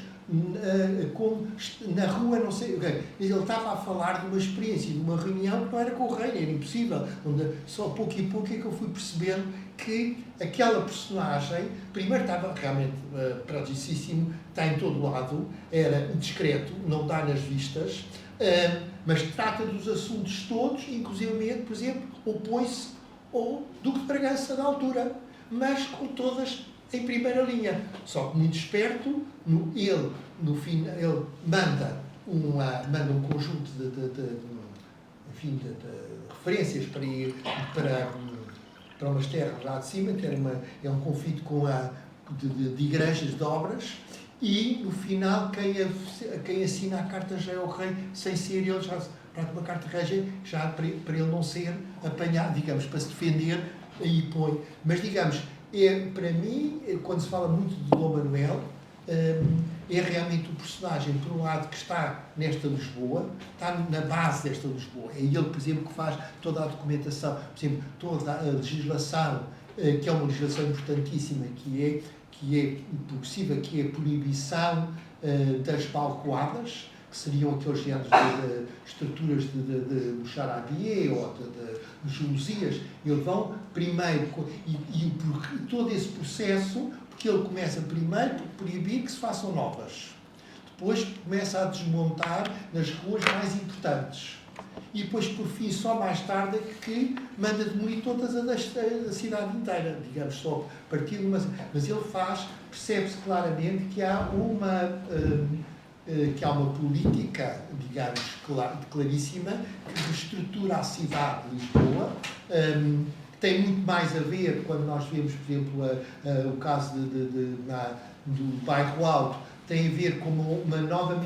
como na rua, não sei, ele estava a falar de uma experiência, de uma reunião que não era com o rei, era impossível, só pouco e pouco é que eu fui percebendo que aquela personagem, primeiro estava realmente praticíssimo, está em todo lado, era discreto, não dá nas vistas, mas trata dos assuntos todos, inclusive, por exemplo, opõe-se ao Duque de Bragança na altura, mas com todas em primeira linha. Só que muito esperto, ele manda um conjunto de referências para umas terras lá de cima, que é um conflito de igrejas, de obras, e no final quem assina a carta já é o rei, sem ser ele, já trata uma carta regia, já para ele não ser apanhado, digamos, para se defender, aí põe. Mas, digamos, para mim, quando se fala muito de Dom Manuel, é realmente o personagem, por um lado, que está nesta Lisboa, está na base desta Lisboa. É ele, por exemplo, que faz toda a documentação, por exemplo, toda a legislação que é uma legislação importantíssima, que é progressiva, que é a proibição das balcoadas, que seriam aqueles géneros de estruturas de Buxarabie ou de gelosias. Eles vão primeiro, e todo esse processo, porque ele começa primeiro por proibir que se façam novas. Depois começa a desmontar nas ruas mais importantes. E depois, por fim, só mais tarde é que manda demolir todas as da cidade inteira, digamos, só a partir de uma... Mas ele percebe-se claramente que há uma política, digamos, claríssima, que reestrutura a cidade de Lisboa. Tem muito mais a ver, quando nós vemos, por exemplo, o caso do Bairro Alto, tem a ver com uma nova...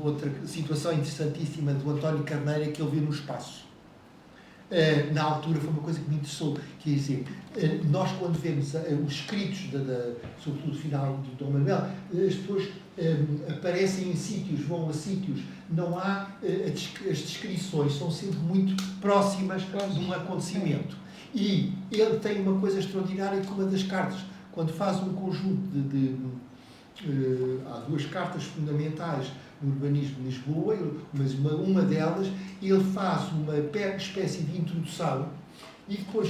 outra situação interessantíssima do António Carneiro, que ele vê no espaço. Na altura foi uma coisa que me interessou, quer dizer, nós quando vemos os escritos, sobretudo do final de Dom Manuel, as pessoas aparecem em sítios, vão a sítios, não há, as descrições são sempre muito próximas de um acontecimento. E ele tem uma coisa extraordinária com uma das cartas, quando faz um conjunto há duas cartas fundamentais no urbanismo de Lisboa, mas uma delas ele faz uma espécie de introdução e depois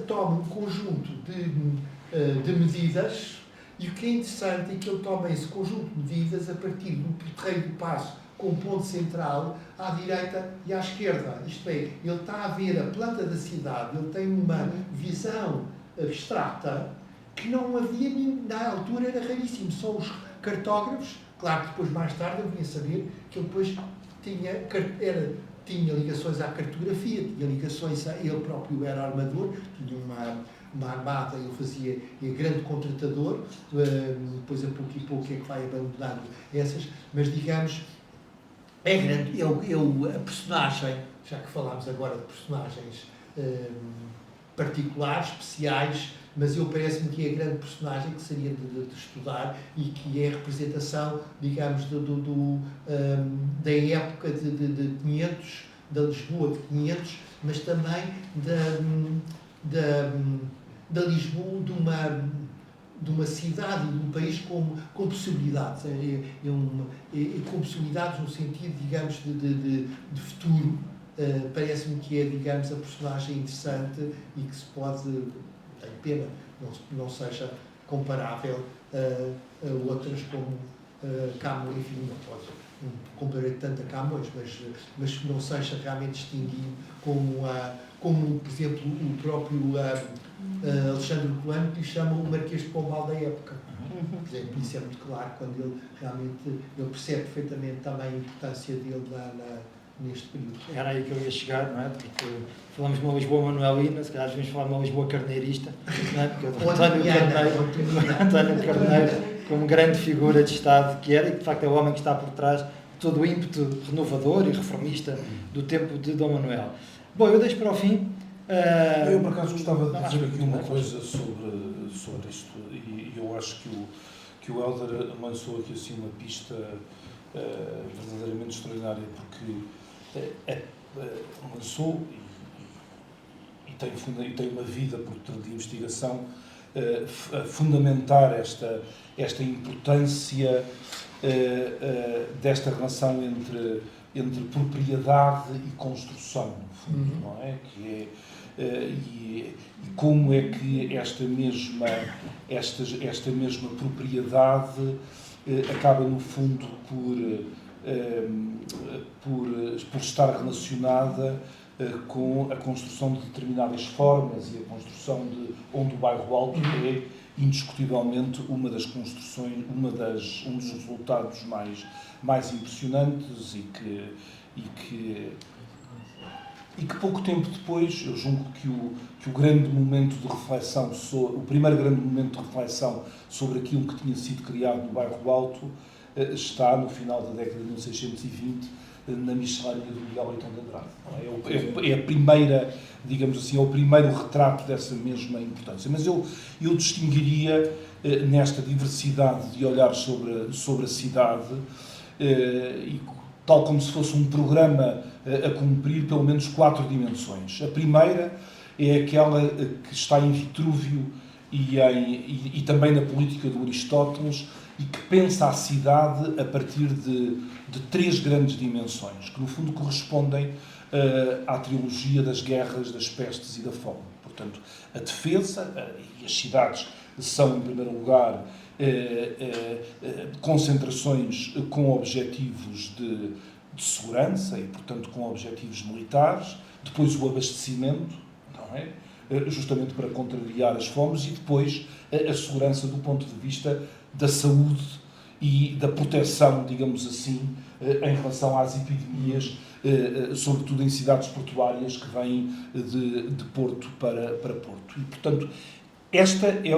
toma um conjunto de medidas, e o que é interessante é que ele toma esse conjunto de medidas a partir do Terreiro do Paço com ponto central à direita e à esquerda. Isto é, ele está a ver a planta da cidade, ele tem uma visão abstrata que não havia, na altura era raríssimo, só os cartógrafos. Claro que depois, mais tarde, eu vim a saber que ele depois tinha ligações à cartografia, tinha ligações ele próprio era armador, tinha uma armada, ele é grande contratador, depois a pouco e pouco é que vai abandonando essas, mas digamos, é grande, a personagem, já que falámos agora de personagens particulares, especiais, mas parece-me que é a grande personagem que seria de estudar e que é a representação, digamos, da época de 500, da Lisboa de 500, mas também da Lisboa de uma cidade e de um país com possibilidades. Com possibilidades no sentido, digamos, de futuro. Parece-me que é, digamos, a personagem interessante e que se pode... Tenho pena, não seja comparável a outras como Camões, enfim, não pode comparar tanto a Camões, mas não seja realmente distinguido como, por exemplo, o próprio Alexandre Colano, que lhe chama o Marquês de Pombal da época. Por exemplo, isso é muito claro, quando ele realmente percebe perfeitamente também a importância dele neste período. Era aí que eu ia chegar, não é? Porque falamos de uma Lisboa manuelina, se calhar devemos falar de uma Lisboa carneirista, não é? Porque o António Carneiro, como grande figura de Estado que era, e de facto é o homem que está por trás de todo o ímpeto renovador e reformista do tempo de Dom Manuel. Bom, eu deixo para o fim. Eu, por acaso, gostava de dizer aqui uma coisa sobre isto, e eu acho que o Hélder lançou aqui assim uma pista verdadeiramente extraordinária, porque lançou e tem uma vida por trás de investigação a fundamentar esta importância desta relação entre propriedade e construção, no fundo, não é? E como é que esta mesma propriedade acaba, no fundo, por estar relacionada com a construção de determinadas formas e a construção onde o Bairro Alto é indiscutivelmente uma das construções, um dos resultados mais impressionantes e que pouco tempo depois, eu julgo que o grande momento de reflexão, o primeiro grande momento de reflexão sobre aquilo que tinha sido criado no Bairro Alto está no final da década de 1620, na miscelânea do Miguel Leitão de Andrade. É a primeira, digamos assim, é o primeiro retrato dessa mesma importância. Mas eu distinguiria nesta diversidade de olhar sobre a cidade, e tal como se fosse um programa a cumprir, pelo menos 4 dimensões. A primeira é aquela que está em Vitrúvio e também na política de Aristóteles, e que pensa a cidade a partir de três grandes dimensões, que no fundo correspondem à trilogia das guerras, das pestes e da fome. Portanto, a defesa, e as cidades são, em primeiro lugar, concentrações com objetivos de segurança e, portanto, com objetivos militares, depois o abastecimento, não é? Justamente para contrariar as fomes, e depois a segurança do ponto de vista da saúde e da proteção, digamos assim, em relação às epidemias, sobretudo em cidades portuárias que vêm de Porto para Porto. E, portanto, esta é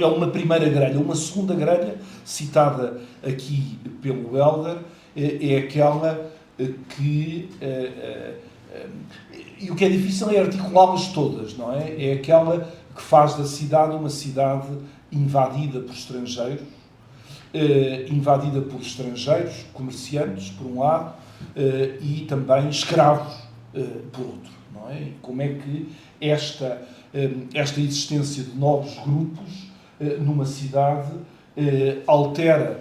uma primeira grelha. Uma segunda grelha, citada aqui pelo Hélder, é aquela que... E o que é difícil é articulá-las todas, não é? É aquela que faz da cidade uma cidade invadida por estrangeiros, comerciantes, por um lado, e também escravos, por outro, não é? E como é que esta existência de novos grupos numa cidade altera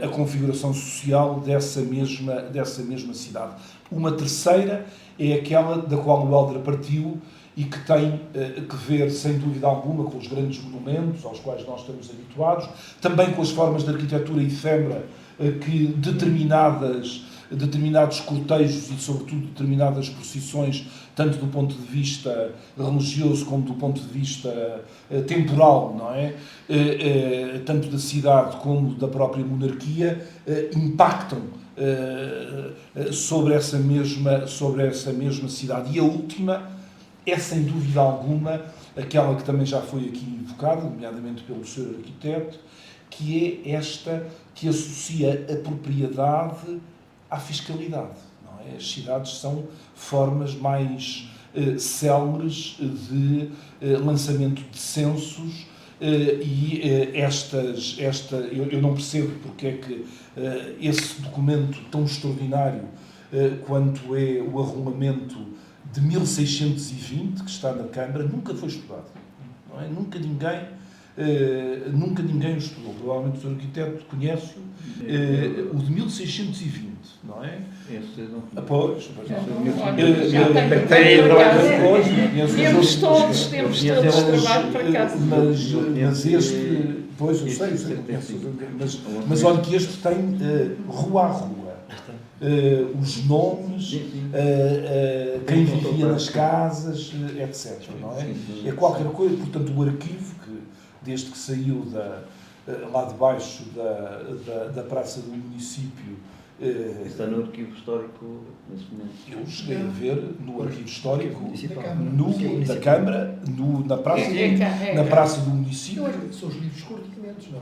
a configuração social dessa mesma cidade. Uma terceira é aquela da qual o Hélder partiu e que tem que ver, sem dúvida alguma, com os grandes monumentos aos quais nós estamos habituados, também com as formas de arquitetura efêmera que determinados cortejos e, sobretudo, determinadas procissões, tanto do ponto de vista religioso como do ponto de vista temporal, não é? Tanto da cidade como da própria monarquia, impactam sobre essa mesma cidade. E a última é, sem dúvida alguma, aquela que também já foi aqui invocada, nomeadamente pelo Sr. Arquiteto, que é esta que associa a propriedade à fiscalidade. Não é? As cidades são formas mais céleres de lançamento de censos, e eu não percebo porque é que esse documento tão extraordinário quanto é o arrulamento de 1620, que está na Câmara, nunca foi estudado. Não é? Nunca ninguém o estudou. Provavelmente o Sr. Arquiteto conhece-o, o de 1620, não é? Esse não. Pois. Temos todos trabalho para casa. Mas este, pois eu sei, mas olha que este tem rua a rua. Os nomes, quem vivia nas casas, etc. Não é? É qualquer coisa, portanto, o arquivo, que desde que saiu lá de baixo da praça do município. Está no arquivo histórico nesse momento. Eu cheguei a ver no arquivo histórico, da Câmara, na praça do município. São os livros de escordeamentos, não?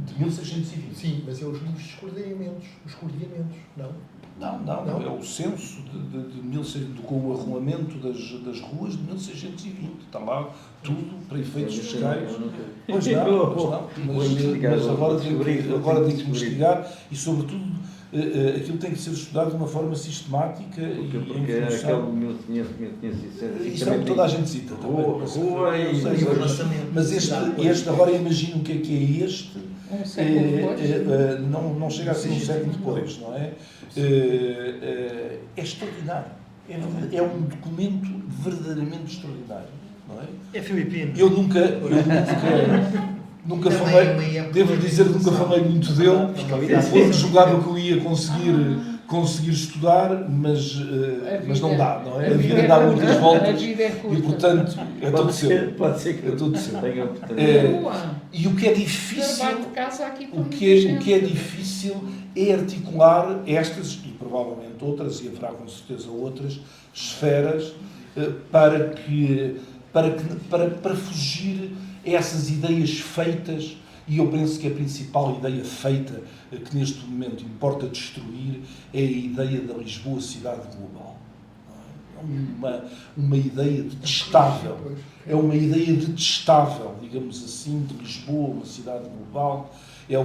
De 1620. Sim, mas é os livros de escordeamentos, não? Não, é o censo com o arrulamento das ruas de 1620. Está lá tudo para efeitos fiscais. Pois não. Mas agora tenho que investigar e, sobretudo, aquilo tem que ser estudado de uma forma sistemática. Porque é aquele 1507. Isso é o que toda a gente cita. Rua e lançamento. Mas este agora imagino o que é este. Um século depois? Não chega a ser um século depois, não é? É extraordinário. É um documento verdadeiramente extraordinário, não é? É filipino. Eu nunca falei, devo dizer que nunca falei muito dele, porque julgava que eu ia conseguir estudar, mas não dá, não é? A vida dá muitas voltas e, portanto, é tudo seu. Pode ser que é tudo seu. tenha oportunidade. E o que é difícil, Trabalho de casa aqui com o que é difícil é articular estas e provavelmente outras, e haverá com certeza outras esferas para fugir a essas ideias feitas. E eu penso que a principal ideia feita que neste momento importa destruir é a ideia da Lisboa cidade global. É uma ideia detestável. É uma ideia detestável, digamos assim, de Lisboa, uma cidade global. É a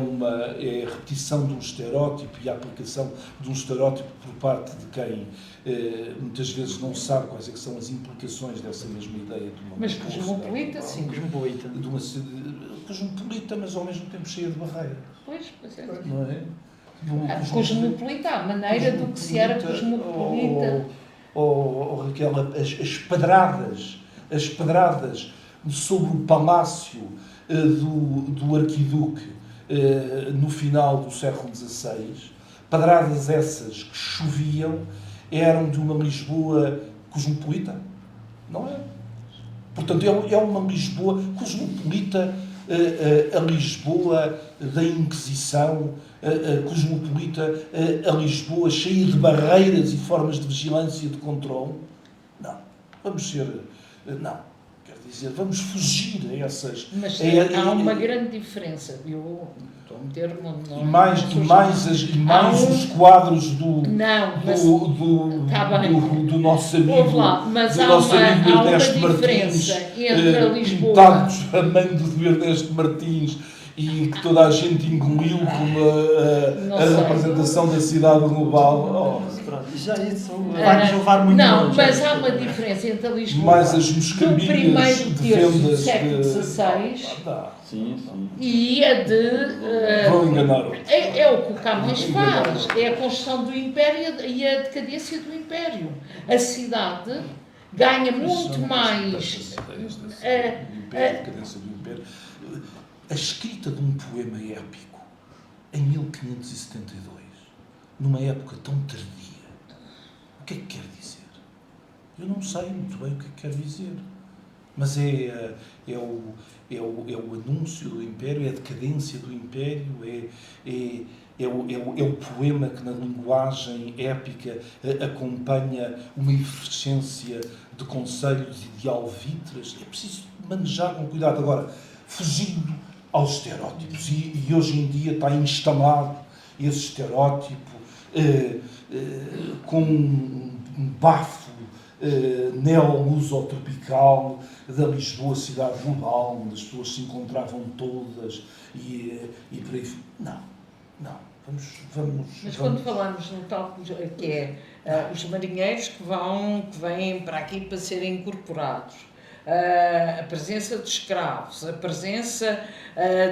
repetição de um estereótipo e a aplicação de um estereótipo por parte de quem muitas vezes não sabe quais é que são as implicações dessa mesma ideia de uma Mas cosmopolita, sim. Cosmopolita. de uma cosmopolita, mas ao mesmo tempo cheia de barreira, Pois é. não é? Cosmopolita, a maneira do que se era cosmopolita. Raquel, as pedradas sobre o palácio do arquiduque no final do século XVI, pedradas essas que choviam, eram de uma Lisboa cosmopolita, não é? Portanto, é uma Lisboa cosmopolita, a Lisboa da Inquisição, a cosmopolita, a Lisboa cheia de barreiras e formas de vigilância e de controle. Não. Vamos ser... Não. Quer dizer, vamos fugir a essas... Mas há uma grande diferença. Eu estou a meter E mais os quadros do nosso amigo, mas do há nosso amigo uma Ernesto Martins, diferença entre a Lisboa... pintados a mando do Ernesto Martins, e que toda a gente engoliu como a representação da cidade global. Pronto, já isso vai-nos levar muito não, longe. mas há uma diferença entre a Lisboa Mais as do moscabinhas primeiro de terço do vendas século XVI Sim. e a de... Vão enganar. É o que o Camões faz, é a construção do Império e a decadência do Império. A cidade ganha muito mais... Decadência do Império. A escrita de um poema épico em 1572, numa época tão tardia, o que é que quer dizer? Eu não sei muito bem o que é que quer dizer, mas é o anúncio do Império, é a decadência do Império, é o poema que na linguagem épica acompanha uma efervescência de conselhos e de alvitras. É preciso manejar com cuidado. Agora, fugindo aos estereótipos, e hoje em dia está instalado esse estereótipo com um bafo neo-luso-tropical da Lisboa, cidade global, onde as pessoas se encontravam todas e por aí. Não. Mas quando falamos no tal que é os marinheiros que vêm para aqui para serem incorporados, a presença de escravos, a presença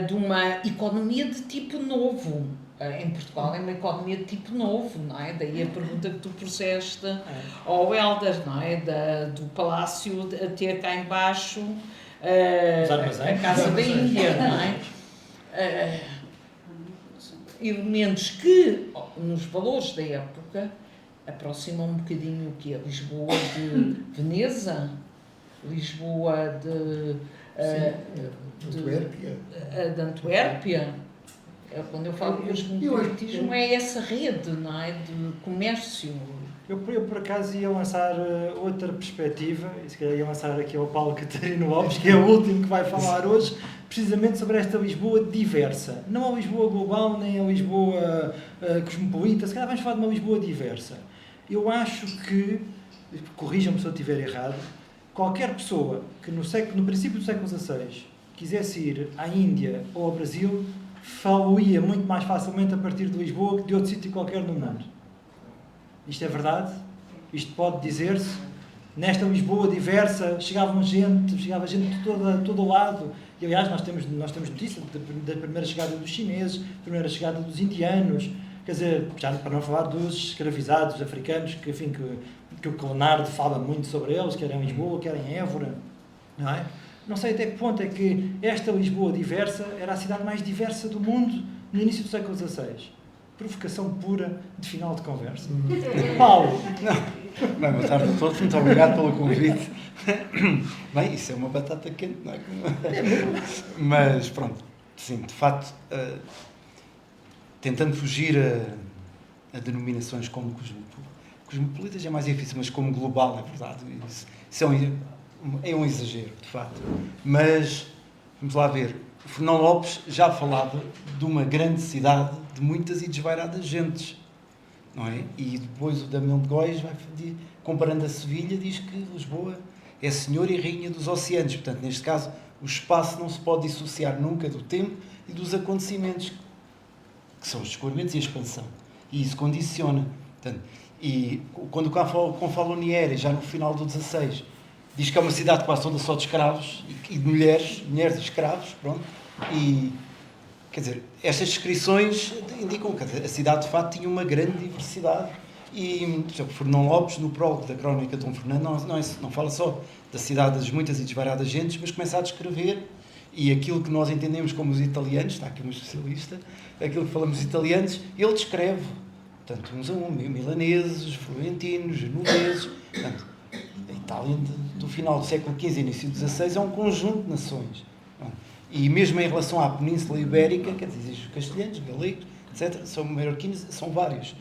de uma economia de tipo novo. Em Portugal é uma economia de tipo novo, não é? Daí a pergunta que tu puseste ao Helder, não é? Do palácio a ter cá embaixo a Casa da Índia, não é? Elementos que, nos valores da época, aproximam um bocadinho o que é Lisboa de Veneza, Lisboa de Antuérpia. Quando eu falo de cosmopolitismo, é essa rede, não é? De comércio. Eu, por acaso, ia lançar outra perspectiva, e se calhar ia lançar aqui ao Paulo Catarino Lopes, que é o último que vai falar hoje, precisamente sobre esta Lisboa diversa. Não a Lisboa global, nem a Lisboa cosmopolita, se calhar vamos falar de uma Lisboa diversa. Eu acho que, corrijam-me se eu estiver errado, qualquer pessoa que no princípio do século XVI quisesse ir à Índia ou ao Brasil, falaria muito mais facilmente a partir de Lisboa que de outro sítio qualquer no mundo. Isto é verdade? Isto pode dizer-se? Nesta Lisboa diversa chegava gente de todo o lado. E, aliás, nós temos notícia da primeira chegada dos chineses, da primeira chegada dos indianos, quer dizer, já para não falar dos escravizados africanos, que o Leonardo fala muito sobre eles, quer em Lisboa, quer em Évora, não é? Não sei até que ponto é que esta Lisboa diversa era a cidade mais diversa do mundo no início do século XVI. Provocação pura de final de conversa. Paulo. Bem, boa tarde a todos, muito obrigado pelo convite. Bem, isso é uma batata quente, não é? Mas pronto, sim, de facto, tentando fugir a denominações como cosmopolitas é mais difícil, mas como global é verdade. Isso é um exagero, de facto. Mas, vamos lá ver, o Fernão Lopes já falava de uma grande cidade de muitas e desvairadas gentes, não é? E depois o Damião de Góis vai comparando a Sevilha, diz que Lisboa é senhor e rainha dos oceanos. Portanto, neste caso, o espaço não se pode dissociar nunca do tempo e dos acontecimentos, que são os descobrimentos e a expansão. E isso condiciona. Portanto, e quando o Confalonieri, já no final do 16, diz que é uma cidade quase toda só de escravos e de mulheres e escravos, pronto, e, quer dizer, estas descrições indicam que a cidade, de facto, tinha uma grande diversidade. E, por exemplo, Fernão Lopes, no prólogo da Crónica de Dom Fernando, não fala só da cidade das muitas e desvaradas gentes, mas começa a descrever, e aquilo que nós entendemos como os italianos, está aqui um especialista, aquilo que falamos italianos, ele descreve, portanto, uns a um, milaneses, florentinos, genoveses, portanto, a Itália do final do século XV e início do XVI é um conjunto de nações. E mesmo em relação à Península Ibérica, quer dizer, os castelhanos, galegos, etc., são marroquinos, são vários.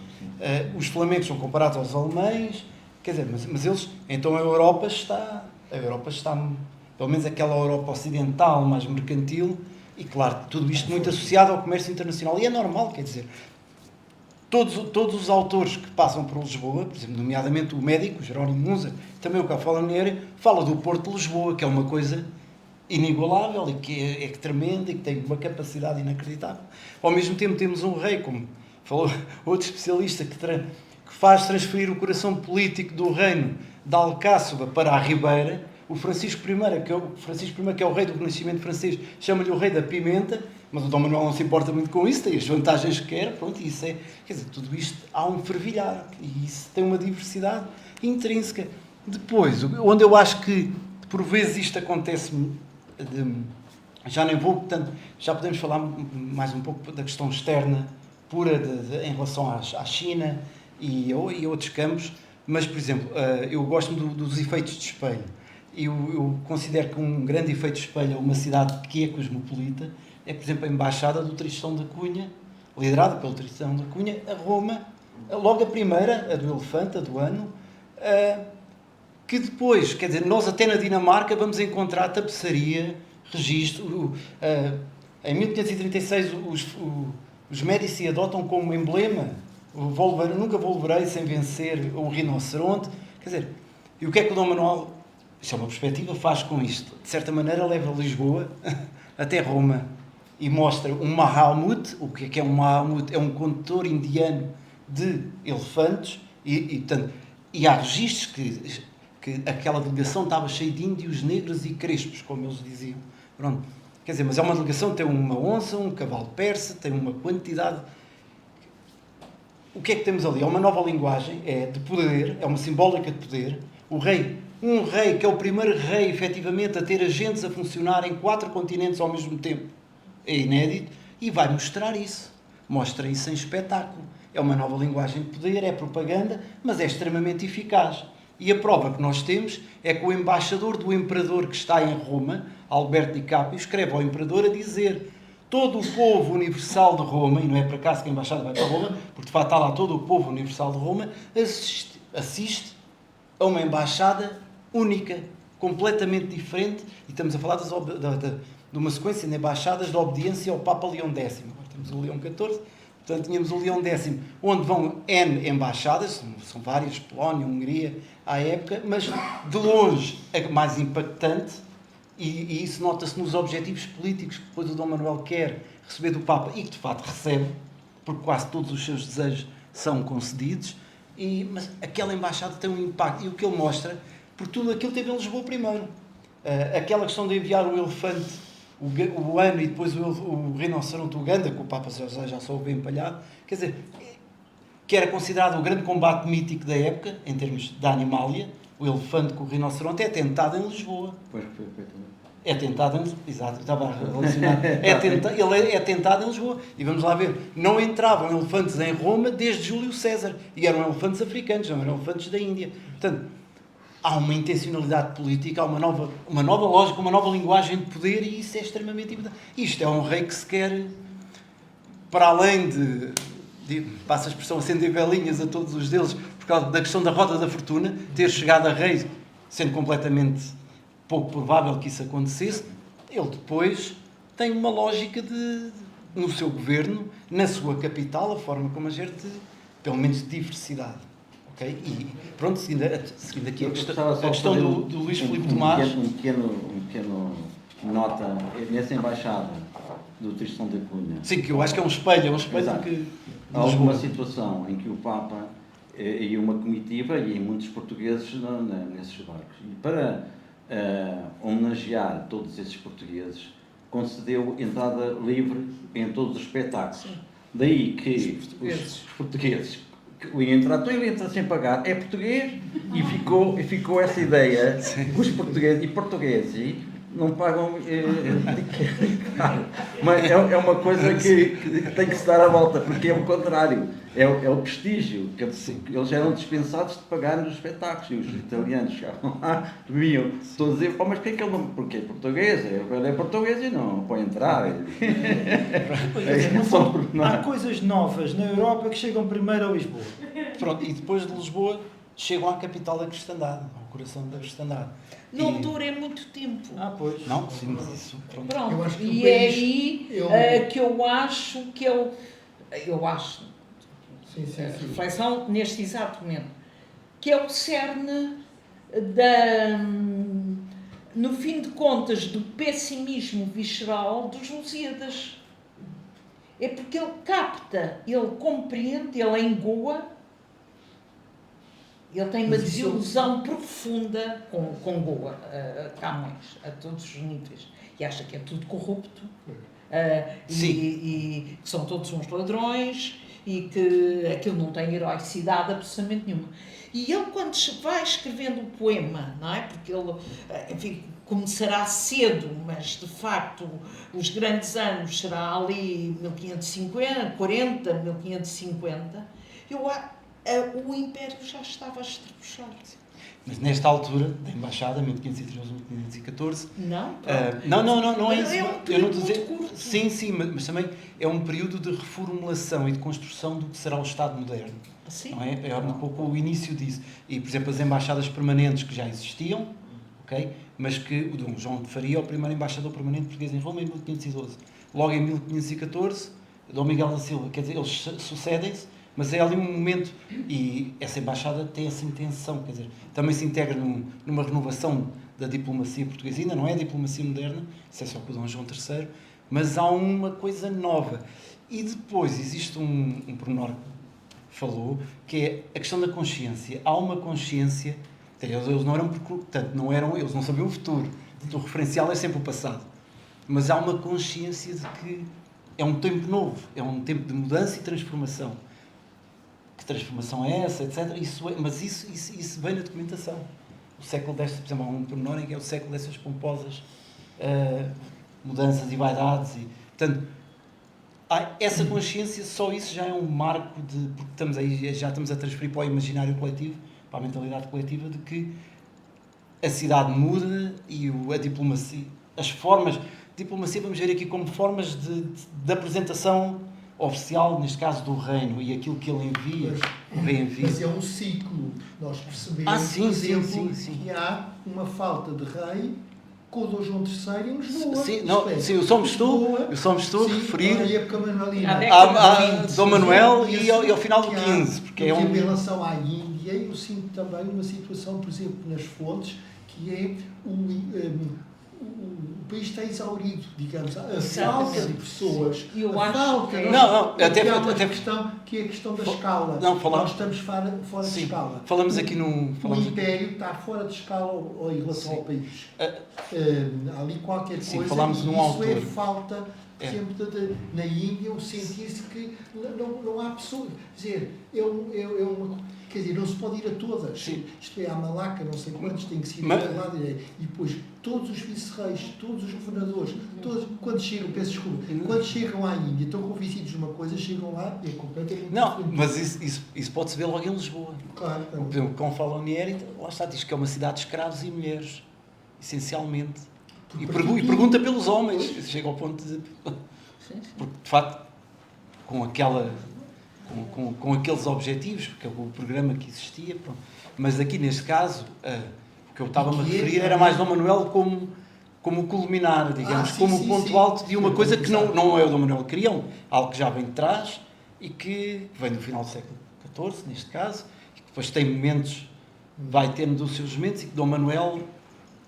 Os flamencos são comparados aos alemães, quer dizer, mas eles, então a Europa está, pelo menos aquela Europa ocidental, mais mercantil, e claro, tudo isto muito associado ao comércio internacional, e é normal, quer dizer, todos os autores que passam por Lisboa, por exemplo, nomeadamente o médico, Jerónimo Munzer, também o Confalonieri, fala do Porto de Lisboa, que é uma coisa inigualável e que é tremenda e que tem uma capacidade inacreditável. Ao mesmo tempo temos um rei, como falou outro especialista, que faz transferir o coração político do reino da Alcáçova para a Ribeira. O Francisco I, que é o rei do Renascimento francês, chama-lhe o rei da pimenta, mas o Dom Manuel não se importa muito com isso, tem as vantagens que quer, pronto, isso é, quer dizer, tudo isto há um fervilhar, e isso tem uma diversidade intrínseca. Depois, onde eu acho que por vezes isto acontece, já nem vou, portanto, já podemos falar mais um pouco da questão externa, pura em relação à China e outros campos, mas, por exemplo, eu gosto dos efeitos de espelho. Eu considero que um grande efeito de espelho a uma cidade que é cosmopolita é, por exemplo, a Embaixada do Tristão da Cunha, liderada pelo Tristão da Cunha, a Roma, logo a primeira, a do Elefante, a do ano, que depois, quer dizer, nós até na Dinamarca vamos encontrar tapeçaria, registro. Em 1536 os Médici adotam como emblema nunca volverei sem vencer o rinoceronte. Quer dizer, e o que é que o Dom Manuel, isto é uma perspectiva, faz com isto? De certa maneira leva Lisboa até Roma e mostra um Mahamut. O que é um Mahamut? É um condutor indiano de elefantes e há registros que aquela delegação estava cheia de índios negros e crespos, como eles diziam. Pronto. Quer dizer, mas é uma delegação, tem uma onça, um cavalo persa, tem uma quantidade. O que é que temos ali? É uma nova linguagem, é de poder, é uma simbólica de poder. Um rei que é o primeiro rei, efetivamente, a ter agentes a funcionar em 4 continentes ao mesmo tempo. É inédito e vai mostrar isso. Mostra isso em espetáculo. É uma nova linguagem de poder, é propaganda, mas é extremamente eficaz. E a prova que nós temos é que o embaixador do imperador que está em Roma, Alberto Di Capio, escreve ao imperador a dizer: todo o povo universal de Roma, e não é por acaso que a embaixada vai para Roma, porque de facto está lá todo o povo universal de Roma, assiste a uma embaixada única, completamente diferente, e estamos a falar de uma sequência de embaixadas de obediência ao Papa Leão X. Agora temos o Leão XIV, portanto tínhamos o Leão X, onde vão N embaixadas, são várias, Polónia, Hungria, à época, mas de longe a mais impactante, e isso nota-se nos objetivos políticos que depois o Dom Manuel quer receber do Papa, e que de facto recebe, porque quase todos os seus desejos são concedidos, mas aquela embaixada tem um impacto, e o que ele mostra, por tudo aquilo teve em Lisboa primeiro. Aquela questão de enviar o elefante, o ano, e depois o rinoceronte Uganda, que o Papa já só o vê empalhado, quer dizer, que era considerado o grande combate mítico da época, em termos da animalia, o elefante com o rinoceronte, é tentado em Lisboa. Pois, perfeitamente. É tentado em... Exato, estava a relacionar. Ele é tentado em Lisboa. E vamos lá ver, não entravam elefantes em Roma desde Júlio César. E eram elefantes africanos, não eram elefantes da Índia. Portanto, há uma intencionalidade política, há uma nova lógica, uma nova linguagem de poder, e isso é extremamente importante. Isto é um rei que se quer, para além passa a expressão, acender velinhas a todos os deuses, por causa da questão da roda da fortuna, ter chegado a rei, sendo completamente pouco provável que isso acontecesse, ele depois tem uma lógica no seu governo, na sua capital, a forma como a gente, pelo menos de diversidade. ok? E pronto, seguindo aqui a Eu questão, gostava só de fazer do Luís Filipe Tomás. Um pequeno nota nessa embaixada do Tristão da Cunha. Sim, que eu acho que é um espelho Exato. que... Há alguma situação em que o Papa e uma comitiva, e muitos portugueses nesses barcos, e para homenagear todos esses portugueses, concedeu entrada livre em todos os espetáculos. Sim. Daí que Os os portugueses que iam entrar, então ele entra sem pagar, é português, e ficou essa ideia, os portugueses não pagam, mas é uma coisa que tem que se dar a volta, porque é o contrário, é o prestígio, que eles eram dispensados de pagar nos espetáculos, e os italianos chegavam lá, bebiam, todos a dizer, pô, mas porquê que ele não, porque é português, ele é português e não pode entrar. Há coisas novas na Europa que chegam primeiro a Lisboa. Pronto, e depois de Lisboa chegam à capital da cristandade, ao coração da cristandade. Não dura muito tempo. Pois. Não, sim, mas isso, pronto. Pronto, Eu acho que o e país- é aí que eu acho que eu acho, Sim, sim, sim. reflexão neste exato momento, que é o cerne no fim de contas, do pessimismo visceral dos Lusíadas. É porque ele capta, ele compreende, ele engoa, ele tem uma Mas isso- desilusão profunda com Goa, Camões, a todos os níveis, e acha que é tudo corrupto, e que são todos uns ladrões, e que aquilo não tem heroicidade absolutamente nenhuma. E ele, quando vai escrevendo o poema, não é? Porque ele, enfim, começará cedo, mas de facto os grandes anos será ali 1550, 40, 1550, o Império já estava a estrebuchar. Mas nesta altura, da Embaixada, 1513, 1514... Não? Não é isso. É um Eu não período estou a dizer... muito curto. Sim, mas também é um período de reformulação e de construção do que será o Estado moderno. Sim. Não é? É um pouco o início disso. E, por exemplo, as embaixadas permanentes que já existiam, ok? Mas que o Dom João de Faria é o primeiro embaixador permanente português em Roma em 1512. Logo em 1514, Dom Miguel da Silva, quer dizer, eles sucedem-se, mas é ali um momento, e essa embaixada tem essa intenção, quer dizer, também se integra numa renovação da diplomacia portuguesa, ainda não é a diplomacia moderna, isso é só com o Dom João III, mas há uma coisa nova. E depois existe um pormenor que falou, que é a questão da consciência. Há uma consciência, eles não eram, portanto, eles não sabiam o futuro, o referencial é sempre o passado, mas há uma consciência de que é um tempo novo, é um tempo de mudança e transformação. Que transformação é essa, etc. Mas isso vem na documentação. O século desta, por exemplo, há um pormenor em que é o século dessas pomposas mudanças e vaidades. Portanto, há essa consciência, só isso já é um marco porque já estamos a transferir para o imaginário coletivo, para a mentalidade coletiva, de que a cidade muda e a diplomacia, as formas, diplomacia vamos ver aqui como formas de apresentação oficial, neste caso do reino, e aquilo que ele envia, o rei envia. Mas é um ciclo. Nós percebemos, Sim, por exemplo, sim. que há uma falta de rei com o Dom João III em Lisboa. Sim, eu só me estou a referir à época manuelina. a Dom Manuel e ao final do XV. Porque é em relação à Índia, eu sinto também uma situação, por exemplo, nas fontes, que é o país está exaurido, digamos, a falta de pessoas, Eu a acho falta... que há uma questão que é a questão da escala. Nós estamos fora de escala. Falamos aqui num... O Império está fora de escala em relação ao país. Há ali qualquer coisa, falámos num autor. É falta, por exemplo, na Índia, o sentir-se que não há pessoas. Quer dizer, quer dizer, não se pode ir a todas. Sim. Isto é, a Malaca, não sei quantos, tem que se ir para lá. E depois, todos os vice-reis, todos os governadores, quando chegam à Índia, estão convencidos de uma coisa, chegam lá e é completamente diferente. Mas isso pode-se ver logo em Lisboa. Claro. Por exemplo, com Falonieri, lá está, diz que é uma cidade de escravos e mulheres, essencialmente. E pergunta pelos homens. Chega ao ponto de... Porque, de facto, com aqueles objetivos, porque é o programa que existia, pronto. Mas aqui, neste caso, o que eu estava-me a referir era mais Dom Manuel como culminar, digamos, como o ponto alto de uma coisa que não é o Dom Manuel que criam, algo que já vem de trás e que vem do final do século XIV, neste caso, e que depois tem momentos, vai tendo os seus momentos e que Dom Manuel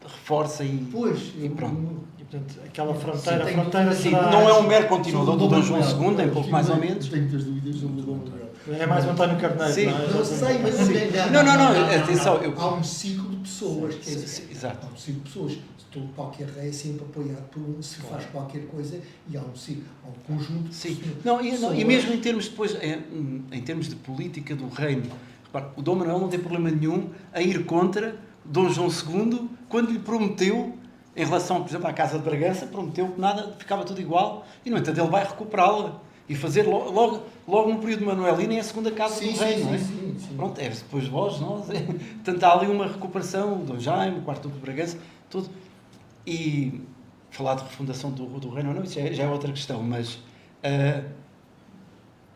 reforça Pois, e pronto. E, portanto, aquela fronteira, Sim, a fronteira Sim, será... não é um mero continuador do Dom João Manuel. II, em pouco mais ou menos. Tenho muitas dúvidas sobre o Dom Manuel. É mais um António Carneiro, Sim. não é? Não sei, mas Não, atenção, há um ciclo de pessoas, quer Sim, dizer, sim, exato. há um ciclo de pessoas. Qualquer rei é sempre apoiado por um, se faz qualquer coisa, e há um ciclo, há um conjunto de Sim. pessoas. E mesmo em termos depois, em termos de política do reino, repare, o Dom Manuel não tem problema nenhum em ir contra Dom João II quando lhe prometeu, em relação, por exemplo, à Casa de Bragança, prometeu que nada, ficava tudo igual, e no entanto ele vai recuperá-la e fazer logo no período manuelino é a segunda Casa Sim, do reino, não é? sim. Pronto, é depois de vós, nós. Portanto, há ali uma recuperação, o Dom Jaime, o quarto Duque de Bragança, tudo. E falar de refundação do reino, não, isso já é outra questão, mas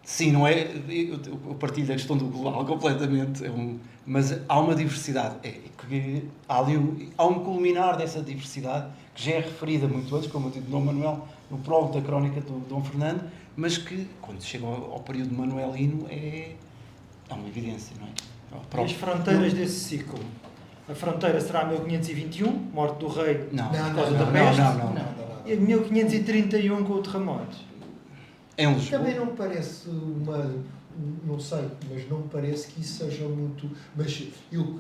sim, não é? Eu partilho da questão do global completamente, mas há uma diversidade, há um culminar dessa diversidade que já é referida muito antes, como eu disse, Dom Manuel, no prólogo da crónica do Dom Fernando, mas que quando chega ao período manuelino é uma evidência, não é? E as fronteiras desse ciclo? A fronteira será 1521, morte do rei Não, por Não, causa não, da não, peste, não. e 1531 com o terremoto. Em Lisboa. Também não parece não sei, mas não me parece que isso seja muito, mas eu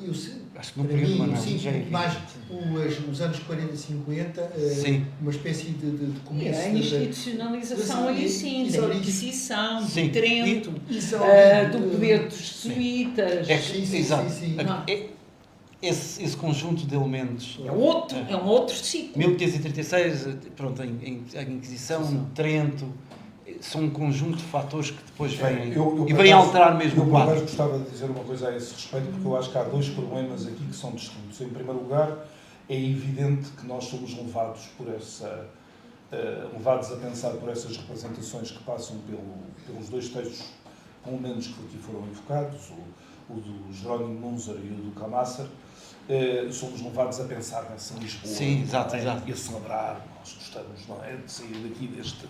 Acho que no para período mim, manuel sim, já é mais evidente. os anos 40, 50, Sim. uma espécie de começo A institucionalização aí sim, Isso da é Inquisição, Sim. de Trento, Isso do poder dos jesuítas. Exato. sim. Esse conjunto de elementos. É um outro ciclo. 1536, pronto, a Inquisição, Trento, são um conjunto de fatores que depois vêm e vêm alterar mesmo o Eu, quadro. gostava de dizer uma coisa a esse respeito, porque eu acho que há dois problemas aqui que são distintos. Em primeiro lugar, é evidente que nós somos levados a pensar por essas representações que passam pelos dois textos, pelo menos que aqui foram invocados, o do Jerónimo Munzer e o do Camassar. Somos levados a pensar nessa Lisboa. Sim, exato. E a celebrar. Nós gostamos, não é, de sair daqui deste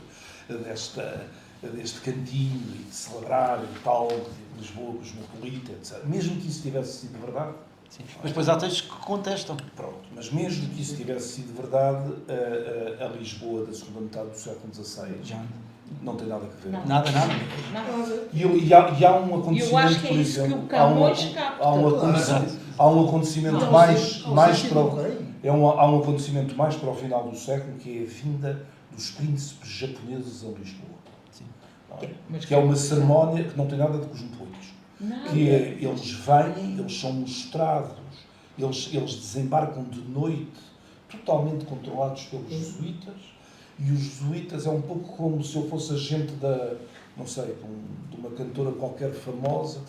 cantinho e de celebrar e tal, de Lisboa cosmopolita, etc. Mesmo que isso tivesse sido verdade. Sim. Mas depois há textos que contestam. Pronto, mas mesmo que isso tivesse sido verdade, a Lisboa da segunda metade do século XVI Já. não tem nada a ver. Não. Nada. E há um acontecimento, Eu acho que é por isso que exemplo, o Camões capta. há um acontecimento Não, mais ausência para do rei. há um acontecimento mais para o final do século, que é a vinda dos príncipes japoneses a Lisboa. Sim. Não é? Mas Que é uma cerimónia que não tem nada de cosmopolitas. Nada. Que é, eles vêm, eles são mostrados, eles desembarcam de noite, totalmente controlados pelos jesuítas, e os jesuítas é um pouco como se eu fosse agente não sei, de uma cantora qualquer famosa,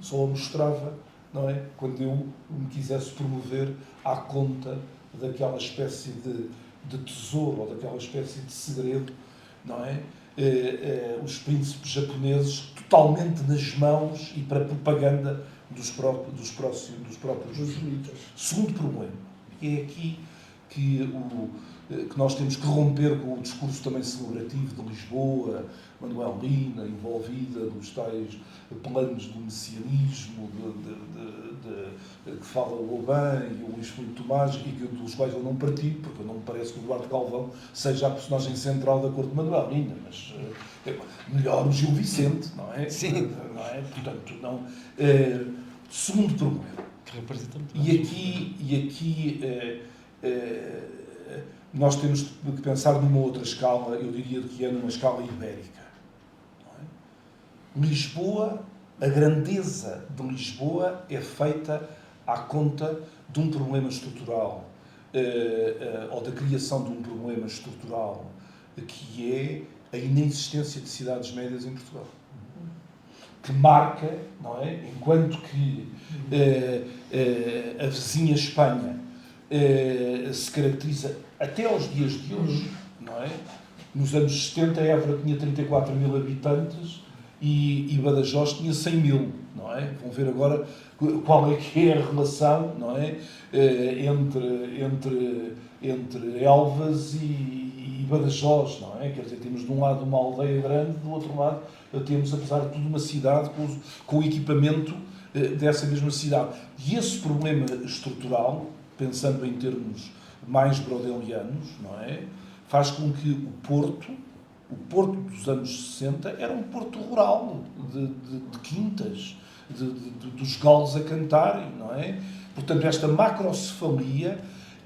só a mostrava, não é? Quando eu me quisesse promover à conta daquela espécie de tesouro, ou daquela espécie de segredo, não é? Os príncipes japoneses totalmente nas mãos e para propaganda dos próprios jesuítas. Segundo problema, é aqui que nós temos que romper com o discurso também celebrativo de Lisboa, manuelina, envolvida nos tais planos do messianismo, que fala o Aubin e o Luís Filipe Tomás, e dos quais eu não partilho, porque não me parece que o Eduardo Galvão seja a personagem central da corte manuelina, mas melhor o Gil Vicente, não é? Sim. Não é? Portanto, não. Segundo problema. Que representa muito E aqui nós temos que pensar numa outra escala, eu diria que é numa escala ibérica. Não é? Lisboa, a grandeza de Lisboa é feita à conta de um problema estrutural, ou da criação de um problema estrutural, que é a inexistência de cidades médias em Portugal. Que marca, não é? Enquanto que a vizinha Espanha se caracteriza até aos dias de hoje, não é? Nos anos 70 Évora tinha 34 mil habitantes e Badajoz tinha 100 mil, não é? Vão ver agora qual é que é a relação, não é? Entre Elvas e Badajoz, não é? Quer dizer, temos de um lado uma aldeia grande, do outro lado temos, apesar de tudo, uma cidade com o equipamento dessa mesma cidade. E esse problema estrutural, pensando em termos mais brodelianos, não é? Faz com que o Porto dos anos 60 era um porto rural, de quintas, dos galos a cantarem, não é? Portanto, esta macrocefalia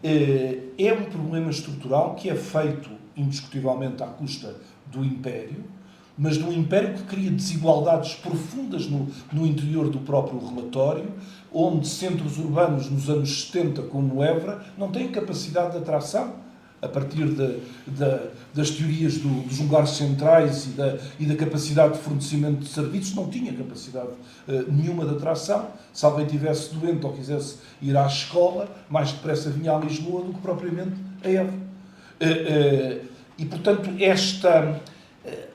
é um problema estrutural que é feito indiscutivelmente à custa do Império, mas de um Império que cria desigualdades profundas no interior do próprio relatório, onde centros urbanos nos anos 70, como Évora, não têm capacidade de atração, a partir das teorias dos lugares centrais e da capacidade de fornecimento de serviços, não tinha capacidade nenhuma de atração. Se alguém estivesse doente ou quisesse ir à escola, mais depressa vinha a Lisboa do que propriamente a Évora. E, portanto,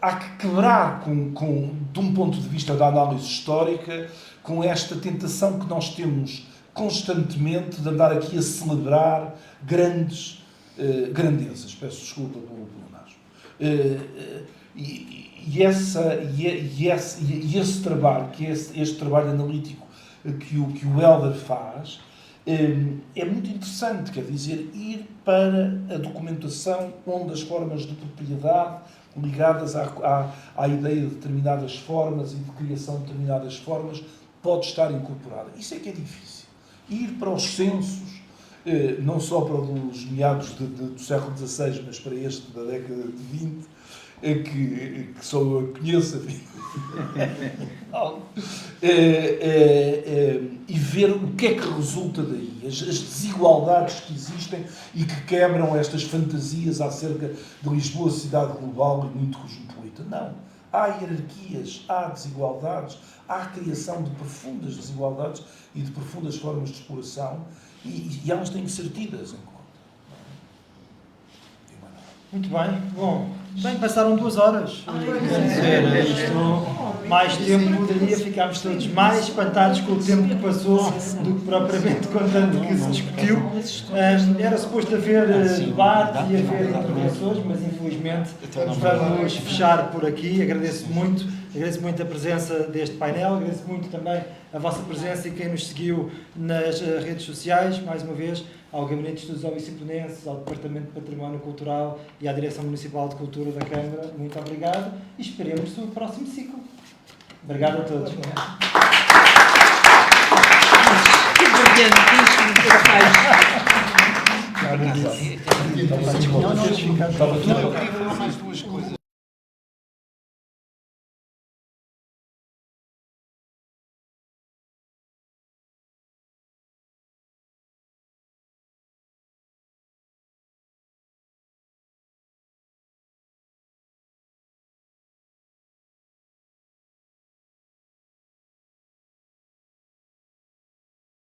há que quebrar, de um ponto de vista da análise histórica, com esta tentação que nós temos constantemente de andar aqui a celebrar grandezas. Peço desculpa pelo pleonasmo. E esse trabalho, este trabalho analítico que o Helder faz, é muito interessante, quer dizer, ir para a documentação onde as formas de propriedade ligadas à ideia de determinadas formas e de criação de determinadas formas pode estar incorporada. Isso é que é difícil. Ir para os censos, não só para os meados do século XVI, mas para este da década de 20, que só eu conheço, e ver o que é que resulta daí, as desigualdades que existem e que quebram estas fantasias acerca de Lisboa, cidade global e muito cosmopolita. Não. Há hierarquias, há desigualdades, há a criação de profundas desigualdades e de profundas formas de exploração e elas têm que ser tidas em conta. Muito bem. Bom, passaram 2 horas. Quer dizer, isto, mais tempo poderia, ficámos todos mais espantados com o tempo que passou do que propriamente com tanto que se discutiu. Era suposto haver debate e haver intervenções, mas infelizmente vamos fechar por aqui. Agradeço muito a presença deste painel, agradeço muito também a vossa presença e quem nos seguiu nas redes sociais, mais uma vez, ao Gabinete de Estudos Ovicintonenses, ao Departamento de Património Cultural e à Direção Municipal de Cultura da Câmara. Muito obrigado e esperemos no próximo ciclo. Obrigado a todos. Eu queria falar mais 2 coisas.